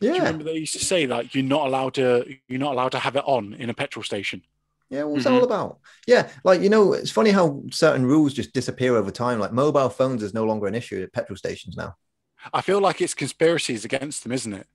Yeah. Do you remember they used to say that you're not allowed to have it on in a petrol station? Yeah, what's that all about? Yeah, like, it's funny how certain rules just disappear over time. Like mobile phones is no longer an issue at petrol stations now. I feel like it's conspiracies against them, isn't it?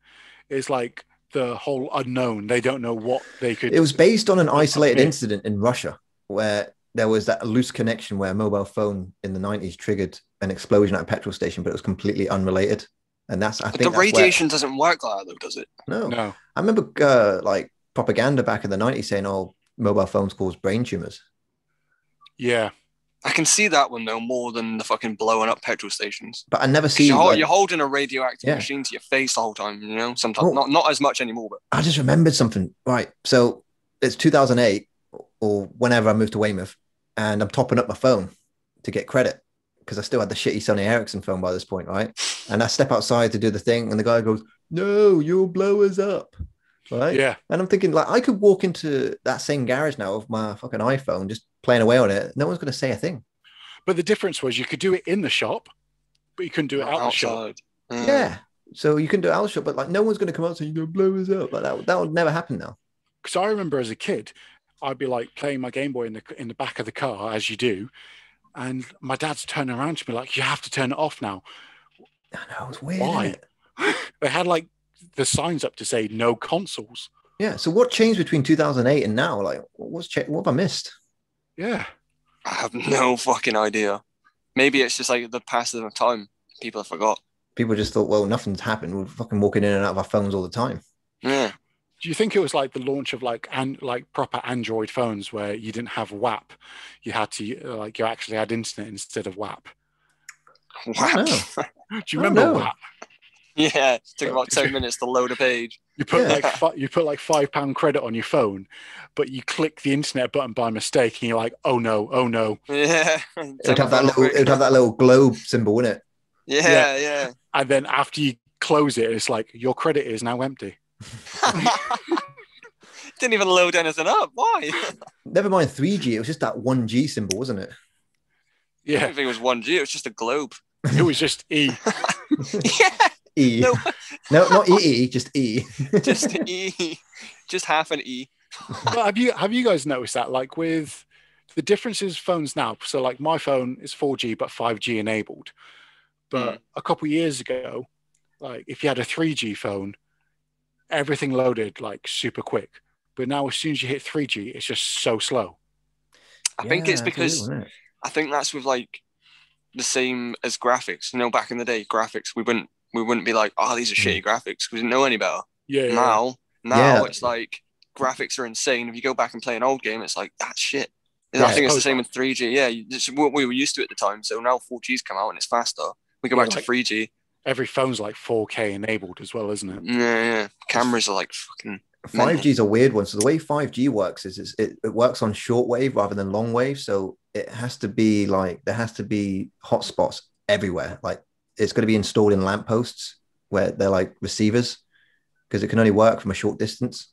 It's like the whole unknown. They don't know what they could. It was based on an isolated incident in Russia where there was that loose connection where a mobile phone in the 90s triggered an explosion at a petrol station, but it was completely unrelated. And I think the radiation doesn't work like that, though, does it? No. I remember like propaganda back in the 90s saying, mobile phones cause brain tumors. Yeah. I can see that one, though, more than the fucking blowing up petrol stations. But I never see... You're holding a radioactive machine to your face the whole time, sometimes. Not as much anymore, but... I just remembered something. Right, so it's 2008, or whenever I moved to Weymouth, and I'm topping up my phone to get credit, because I still had the shitty Sony Ericsson phone by this point, right? And I step outside to do the thing, and the guy goes, "No, you'll blow us up." Right? Yeah. And I'm thinking, like, I could walk into that same garage now with my fucking iPhone, just playing away on it. No one's going to say a thing. But the difference was you could do it in the shop, but you couldn't do it out the shop. Yeah. So you can do it out the shop, but like no one's going to come out saying you're going to blow us up. Like that would never happen now. Because I remember as a kid, I'd be like playing my Game Boy in the back of the car, as you do. And my dad's turning around to me like, "You have to turn it off now." I know, it's weird. Why? They had like the signs up to say no consoles. Yeah. So what changed between 2008 and now? Like, what have I missed? Yeah. I have no fucking idea. Maybe it's just like the passing of time. People have forgot. People just thought, well, nothing's happened. We're fucking walking in and out of our phones all the time. Yeah. Do you think it was like the launch of like proper Android phones where you didn't have WAP? You had to you actually had internet instead of WAP. WAP. Do you remember WAP? Yeah, it took about 10 minutes to load a page. You put like £5 credit on your phone, but you click the internet button by mistake, and you're like, "Oh no, oh no!" Yeah, it would have that little globe symbol, wouldn't it? Yeah. And then after you close it, it's like your credit is now empty. Didn't even load anything up. Why? Never mind 3G. It was just that 1G symbol, wasn't it? Yeah, I don't think it was 1G. It was just a globe. It was just E. Yeah. E. No, not EE, just E. Just E. Just half an E. But have you guys noticed that? Like with the differences phones now. So like my phone is 4G but 5G enabled. But a couple of years ago, like if you had a 3G phone, everything loaded like super quick. But now as soon as you hit 3G, it's just so slow. I think it's because I think that's with like the same as graphics. Back in the day, graphics, we wouldn't be like, "Oh, these are shitty graphics." We didn't know any better. Yeah. Now it's like graphics are insane. If you go back and play an old game, it's like, that's shit. I think it's the same with 3G. Yeah, just what we were used to at the time. So now 4G's come out and it's faster. We go back to 3G. Every phone's like 4K enabled as well, isn't it? Yeah. Cameras are like fucking... 5G's a weird one. So the way 5G works is it works on shortwave rather than long wave. So it has to be like, there has to be hotspots everywhere. Like it's going to be installed in lampposts where they're like receivers because it can only work from a short distance.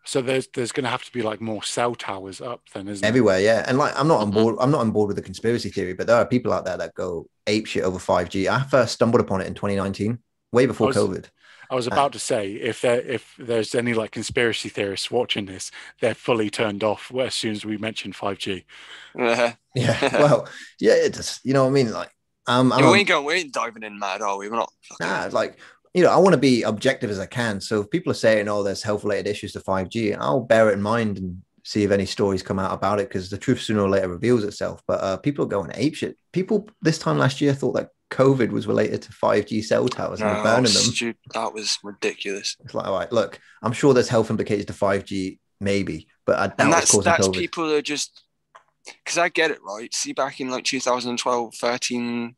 So there's going to have to be like more cell towers up then, isn't it? Everywhere, yeah. And like I'm not on board. I'm not on board with the conspiracy theory, but there are people out there that go ape shit over 5G. I first stumbled upon it in 2019, way before COVID. I was about to say if there's any like conspiracy theorists watching this, they're fully turned off as soon as we mention 5G. Yeah. Well, yeah. It just, you know what I mean? Like, we ain't diving in mad, are we? We're not. Nah, like. I want to be objective as I can. So if people are saying, "Oh, there's health-related issues to 5G," I'll bear it in mind and see if any stories come out about it because the truth sooner or later reveals itself. But people are going apeshit. People this time last year thought that COVID was related to 5G cell towers and burning them. That was ridiculous. It's like, all right, look, I'm sure there's health implications to 5G, maybe, but I doubt it's causing COVID. People are just because I get it, right? See, back in like 2012, 13.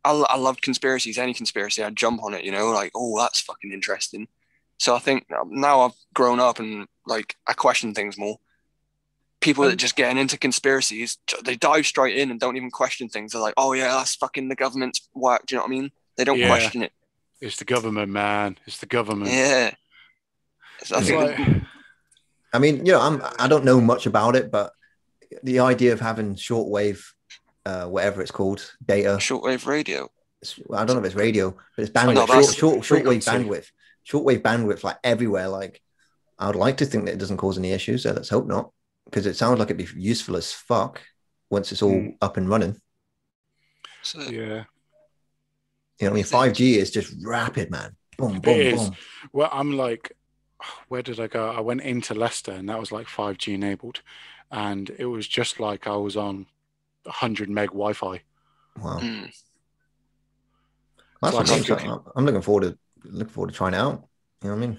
I loved conspiracies, any conspiracy, I'd jump on it, like, oh, that's fucking interesting. So I think now I've grown up and like I question things more. People that just getting into conspiracies, they dive straight in and don't even question things. They're like, oh yeah, that's fucking the government's work. Do you know what I mean? They don't question it. It's the government, man. It's the government. Yeah. I mean, I don't know much about it, but the idea of having shortwave, whatever it's called, data. Shortwave radio. I don't know if it's radio, but it's bandwidth. Shortwave bandwidth. Shortwave bandwidth, like everywhere. Like, I would like to think that it doesn't cause any issues. So let's hope not, because it sounds like it'd be useful as fuck once it's all up and running. So, yeah. You know what I mean? 5G is just rapid, man. Boom, boom, boom. Well, I'm like, where did I go? I went into Leicester, and that was like 5G enabled, and it was just like I was on 100 meg Wi-Fi. Wow. I'm looking forward to trying it out. You know what I mean?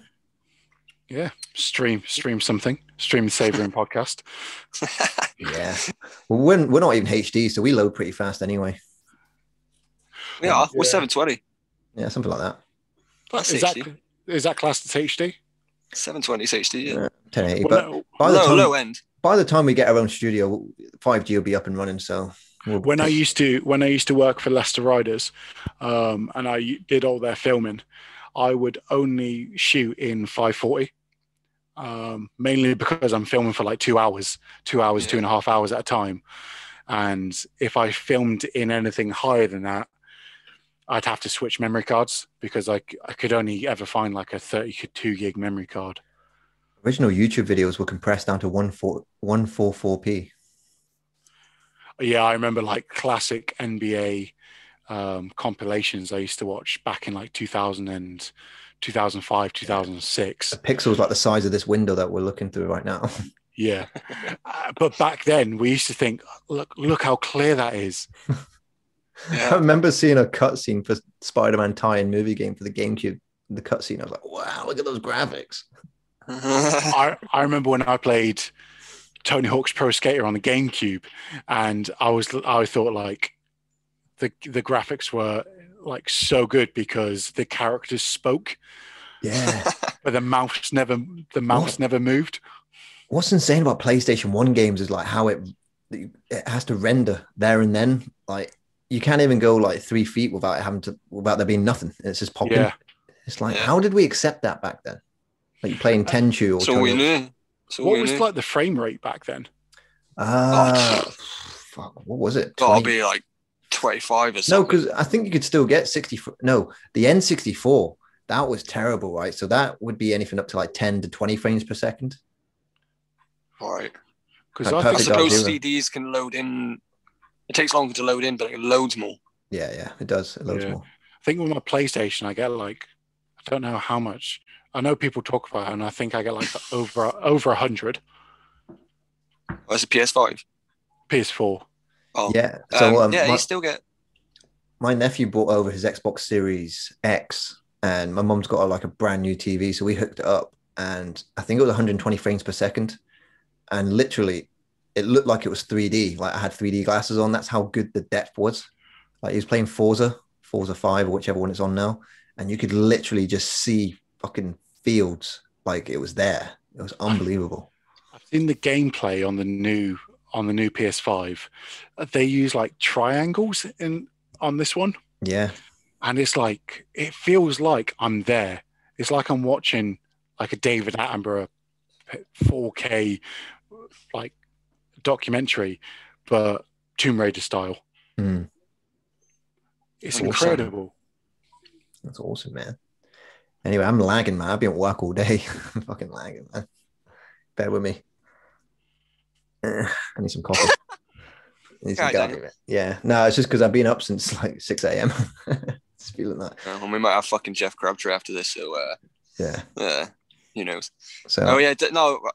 Yeah, stream something, stream the Savouring podcast. Yeah, well, we're not even HD, so we load pretty fast anyway. Yeah, we're 720. Yeah, something like that. Is that classed as HD? 720 is HD, yeah. 1080. Well, but low end. By the time we get our own studio, 5G will be up and running. So when I used to work for Leicester Riders, and I did all their filming, I would only shoot in 540. Mainly because I'm filming for like 2 hours, 2.5 hours at a time. And if I filmed in anything higher than that, I'd have to switch memory cards because I could only ever find like a 32 gig memory card. Original YouTube videos were compressed down to 144p. Yeah, I remember like classic NBA compilations I used to watch back in like 2005, 2006. The pixels like the size of this window that we're looking through right now. Yeah. But back then we used to think, look how clear that is. Yeah. I remember seeing a cutscene for Spider-Man tie-in movie game for the GameCube. The cutscene, I was like, wow, look at those graphics. I remember when I played Tony Hawk's Pro Skater on the GameCube, and I thought like the graphics were like so good because the characters spoke. Yeah. But the mouse never moved. What's insane about PlayStation 1 games is like how it has to render there and then. Like you can't even go like 3 feet without there being nothing. It's just popping. Yeah. It's like, how did we accept that back then? Like you're playing Tenchu or so we knew. What was like the frame rate back then? Fuck, what was it? That'll be like 25 or something. No, because I think you could still get 64. No, the N64, that was terrible, right? So that would be anything up to like 10 to 20 frames per second. All right. Because I suppose CDs can load in. It takes longer to load in, but it loads more. Yeah, it does. It loads more. I think with my PlayStation, I get like, I don't know how much. I know people talk about it, and I think I get like over 100. That's a PS5? PS4. Oh. Yeah. So you still get. My nephew brought over his Xbox Series X, and my mum's got like a brand new TV, so we hooked it up, and I think it was 120 frames per second, and literally, it looked like it was 3D. Like I had 3D glasses on. That's how good the depth was. Like he was playing Forza 5 or whichever one it's on now, and you could literally just see fucking fields like it was there. It was unbelievable. I've seen the gameplay on the new PS5. They use like triangles on this one. Yeah. And it's like, it feels like I'm there. It's like I'm watching like a David Attenborough 4K like documentary, but Tomb Raider style. It's awesome. Incredible. That's awesome, man. Anyway, I'm lagging, man. I've been at work all day. I'm fucking lagging, man. Bear with me. I need some coffee. Yeah. No, it's just because I've been up since like 6 a.m. Just feeling that. Well, we might have fucking Jeff Crabtree after this, so yeah. Who knows? So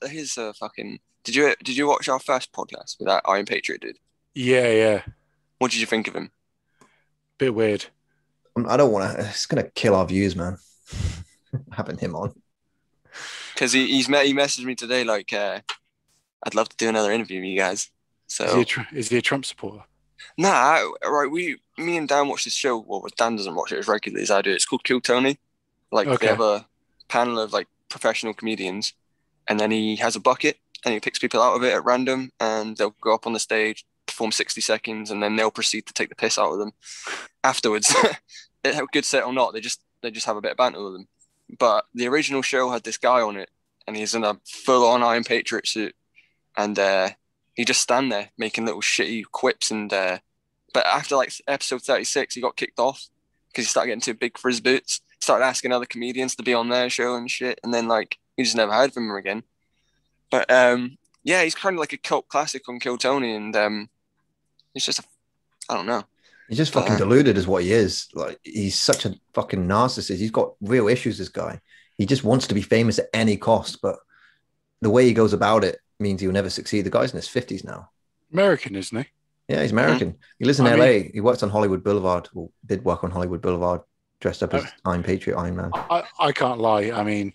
here's fucking. Did you watch our first podcast with that Iron Patriot dude? Yeah. What did you think of him? Bit weird. I don't want to. It's gonna kill our views, man. Having him on. Because he messaged me today like, I'd love to do another interview with you guys. So is he a Trump supporter? Nah, right. Me and Dan watch this show. Well, Dan doesn't watch it as regularly as I do. It's called Kill Tony. Like they have a panel of like professional comedians, and then he has a bucket and he picks people out of it at random, and they'll go up on the stage, perform 60 seconds, and then they'll proceed to take the piss out of them afterwards. Good set or not, they just have a bit of banter with them. But the original show had this guy on it, and he's in a full-on Iron Patriot suit, and He just stand there making little shitty quips and. But after like episode 36, he got kicked off because he started getting too big for his boots. Started asking other comedians to be on their show and shit, and then like we just never heard from him again. But yeah, he's kind of like a cult classic on Kill Tony, and he's just I don't know. He's just fucking deluded, is what he is. Like he's such a fucking narcissist. He's got real issues. This guy. He just wants to be famous at any cost, but the way he goes about it means he'll never succeed. The guy's in his 50s now. American, isn't he? Yeah, he's American. Mm-hmm. He lives in LA. He works on Hollywood Boulevard, or did work on Hollywood Boulevard, dressed up as Iron Patriot, Iron Man. I can't lie. I mean,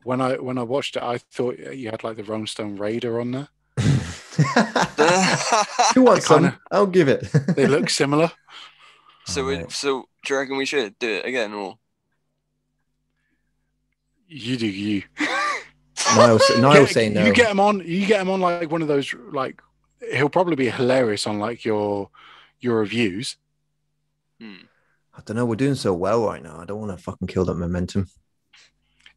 when I watched it, I thought you had like the Rolling Stone Raider on there. Who wants some? I'll give it. They look similar. So do you reckon we should do it again, or you do you? Niall saying no. You get him on. You get him on like one of those like. He'll probably be hilarious on like your reviews. I don't know. We're doing so well right now. I don't want to fucking kill that momentum.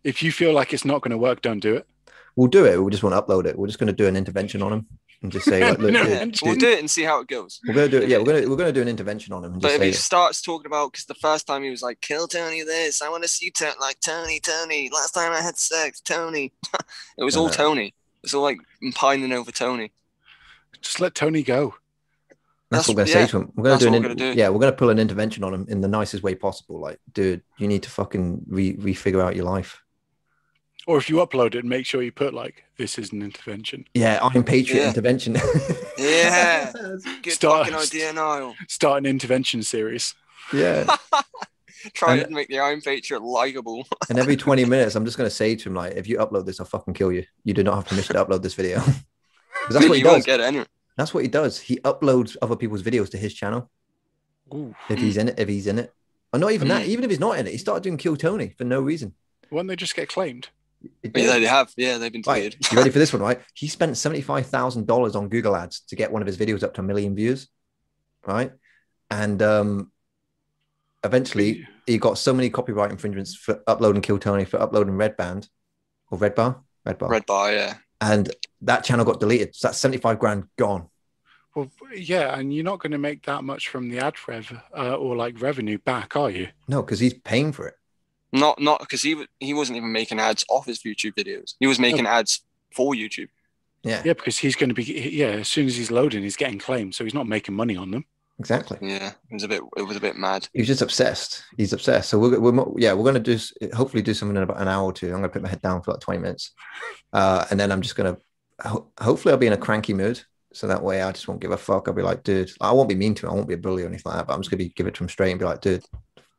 If you feel like it's not going to work, don't do it. We'll do it. We just want to upload it. We're just going to do an intervention on him and just say, like, look, we'll do it and see how it goes. We're going to do it. Yeah, we're going to do an intervention on him. And but just if he starts talking about, because the first time he was like, kill Tony this, I want to see like Tony. Last time I had sex, Tony. It was all Tony. It's all like pining over Tony. Just let Tony go. That's what we're going to say to him. We're going to do. Yeah, we're going to pull an intervention on him in the nicest way possible. Like, dude, you need to fucking refigure out your life. Or if you upload it, make sure you put like, this is an intervention. Yeah, I'm Patriot intervention. Yeah. Good fucking idea, Niall. Start an intervention series. Yeah. Try to make the Iron Patriot likable. And every 20 minutes, I'm just going to say to him, like, if you upload this, I'll fucking kill you. You do not have permission to upload this video. Because that's what he does. Won't get it anyway. That's what he does. He uploads other people's videos to his channel. Ooh. If he's in it. Or not even that. Even if he's not in it, he started doing Kill Tony for no reason. Won't they just get claimed? Yeah, they have. Yeah, they've been cleared. Right. You ready for this one, right? He spent $75,000 on Google Ads to get one of his videos up to 1 million views, right? And eventually, he got so many copyright infringements for uploading Kill Tony, for uploading Red Bar. Red Bar, yeah. And that channel got deleted. So that's 75 grand gone. Well, yeah, and you're not going to make that much from the ad rev or like revenue back, are you? No, because he's paying for it. Not because he wasn't even making ads off his YouTube videos. He was making ads for YouTube. Yeah. Yeah, because he's going to be as soon as he's loading, he's getting claimed, so he's not making money on them. Exactly. Yeah, it was a bit mad. He's just obsessed. He's obsessed. So we're going to hopefully do something in about an hour or two. I'm going to put my head down for like 20 minutes, and then I'm just going to hopefully I'll be in a cranky mood. So that way I just won't give a fuck. I'll be like, dude, I won't be mean to him. I won't be a bully or anything like that. But I'm just going to give it to him straight and be like, dude,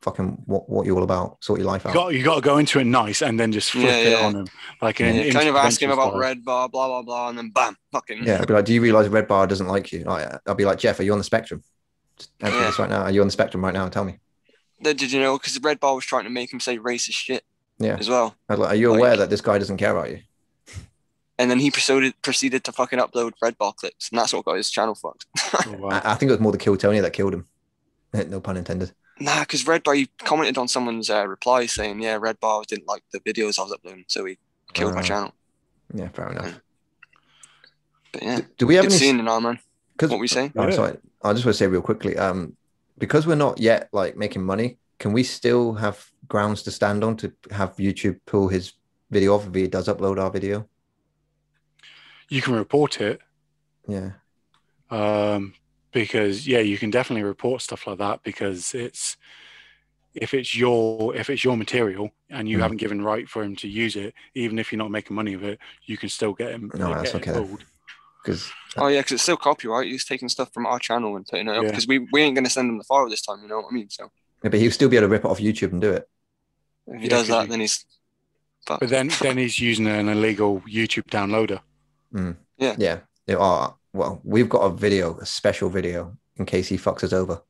fucking what you all about? Sort your life out. You got to go into it nice and then just flip it on him. Like kind of ask him about Red Bar, blah, blah, blah, and then bam, fucking. Yeah, I'll be like, do you realize Red Bar doesn't like you? I'll be like, Jeff, are you on the spectrum? Just answer this right now. Are you on the spectrum right now? Tell me. Did you know? Because Red Bar was trying to make him say racist shit. Yeah. As well. I was like, are you aware that this guy doesn't care about you? And then he proceeded to fucking upload Red Bar clips, and that's what got his channel fucked. Oh, wow. I think it was more the Kill Tony that killed him. No pun intended. Nah, because Red Bar, he commented on someone's reply saying, yeah, Red Bar didn't like the videos I was uploading, so he killed my channel. Yeah, fair enough. Yeah. But yeah, do we have any scene in our man? What we saying? I'm sorry. I just want to say real quickly, because we're not yet like making money, can we still have grounds to stand on to have YouTube pull his video off if he does upload our video? You can report it. Yeah. Because you can definitely report stuff like that because if it's your material and you haven't given right for him to use it, even if you're not making money of it, you can still get him. No, that's okay. Because it's still copyright. He's taking stuff from our channel and putting it up because we ain't going to send him the file this time. You know what I mean? So yeah, but he'll still be able to rip it off YouTube and do it. If he does that, then he's. Fucked. But then he's using an illegal YouTube downloader. Mm. Yeah. Well, we've got a special video in case he fucks us over.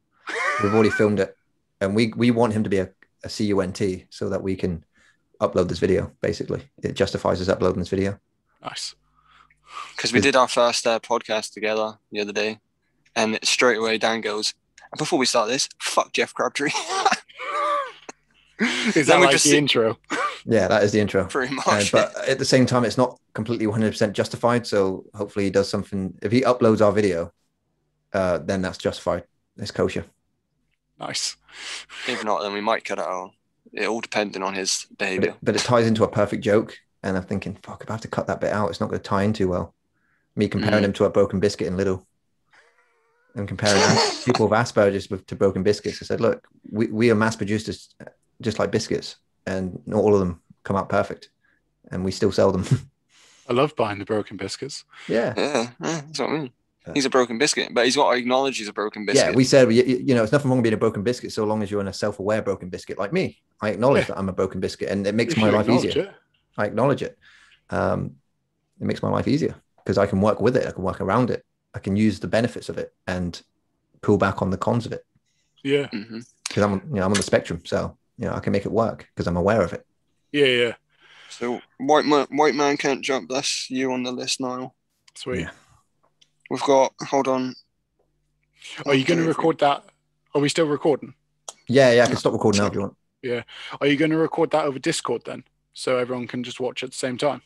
We've already filmed it, and we want him to be a CUNT so that we can upload this video. Basically, it justifies us uploading this video. Nice. Because we did our first podcast together the other day, and straight away Dan goes, before we start this, fuck Jeff Crabtree. Is that like the intro? Yeah, that is the intro. Pretty much. But at the same time, it's not completely 100% justified. So hopefully he does something. If he uploads our video, then that's justified. It's kosher. Nice. If not, then we might cut it out. It all depending on his behavior. But it ties into a perfect joke. And I'm thinking, fuck, if I have to cut that bit out, it's not going to tie in too well. Me comparing him to a broken biscuit in Lidl. And comparing people with Asperger's to broken biscuits. I said, look, we are mass produced just like biscuits. And not all of them come out perfect. And we still sell them. I love buying the broken biscuits. Yeah, that's what I mean. He's a broken biscuit, but he's got to acknowledge he's a broken biscuit. Yeah, we said, you know, it's nothing wrong with being a broken biscuit so long as you're in a self-aware broken biscuit like me. I acknowledge that I'm a broken biscuit, and it makes my life easier. I acknowledge it. It makes my life easier because I can work with it. I can work around it. I can use the benefits of it and pull back on the cons of it. Yeah. Because I'm on the spectrum, so I can make it work because I'm aware of it. Yeah. So white man can't jump. That's you on the list, Niall. Sweet. Yeah. We've got. Hold on. Are you going to record that? Are we still recording? Yeah. I can stop recording now if you want. Yeah. Are you going to record that over Discord then, so everyone can just watch at the same time?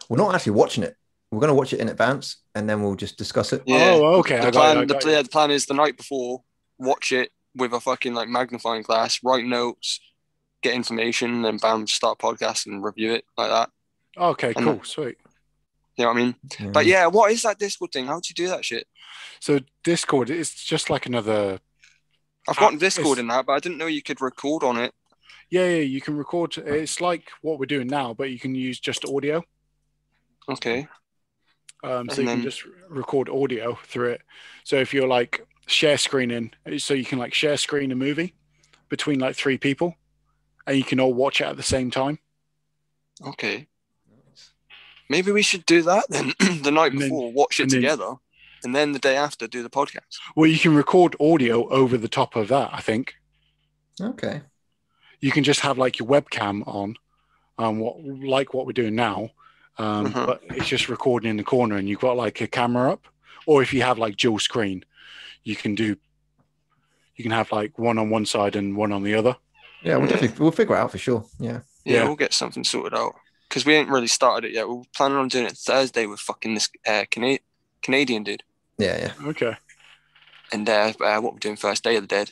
We're not actually watching it. We're going to watch it in advance, and then we'll just discuss it. Yeah. Oh, okay. The plan is the night before, watch it with a fucking like magnifying glass, write notes, get information, and bam, start a podcast and review it like that. Okay, cool, sweet. You know what I mean? Yeah. But yeah, what is that Discord thing? How do you do that shit? So Discord, it's just like another. I've got Discord in that, but I didn't know you could record on it. Yeah, you can record. It's like what we're doing now, but you can use just audio. Okay. So you can just record audio through it. So if you're like share screening, so you can like share screen a movie between like 3 people, and you can all watch it at the same time. Okay. Maybe we should do that then. The night before, watch it together, and then the day after, do the podcast. Well, you can record audio over the top of that, I think. Okay. You can just have like your webcam on, what we're doing now, but it's just recording in the corner, and you've got like a camera up. Or if you have like dual screen, you can have like one on one side and one on the other. Yeah, we'll figure it out for sure. Yeah, we'll get something sorted out. Because we ain't really started it yet. We're planning on doing it Thursday with fucking this Canadian dude. Yeah. Okay. And what we're doing first, Day of the Dead.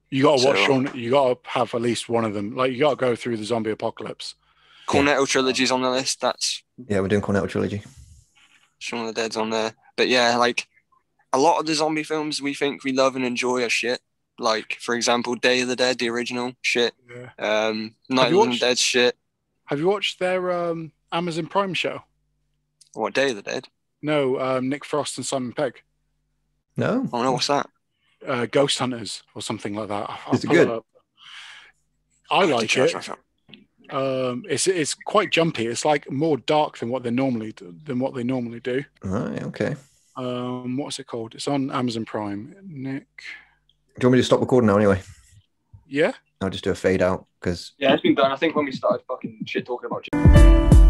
You got to watch Shaun. You got to have at least one of them. Like you got to go through the zombie apocalypse. Cornetto Trilogy's on the list. We're doing Cornetto Trilogy. Shaun of the Dead's on there. But yeah, like a lot of the zombie films we think we love and enjoy are shit. Like for example, Day of the Dead, the original, shit. Yeah. Night of the Dead, shit. Have you watched their Amazon Prime show? What, Day of the Dead? No, Nick Frost and Simon Pegg. No. Oh no, what's that? Ghost Hunters or something like that. Is it good? I like it. It's quite jumpy. It's like more dark than what they normally do. Right. Okay. What's it called? It's on Amazon Prime. Nick. Do you want me to stop recording now anyway? Yeah. I'll just do a fade out because. Yeah, it's been done. I think when we started fucking shit talking about.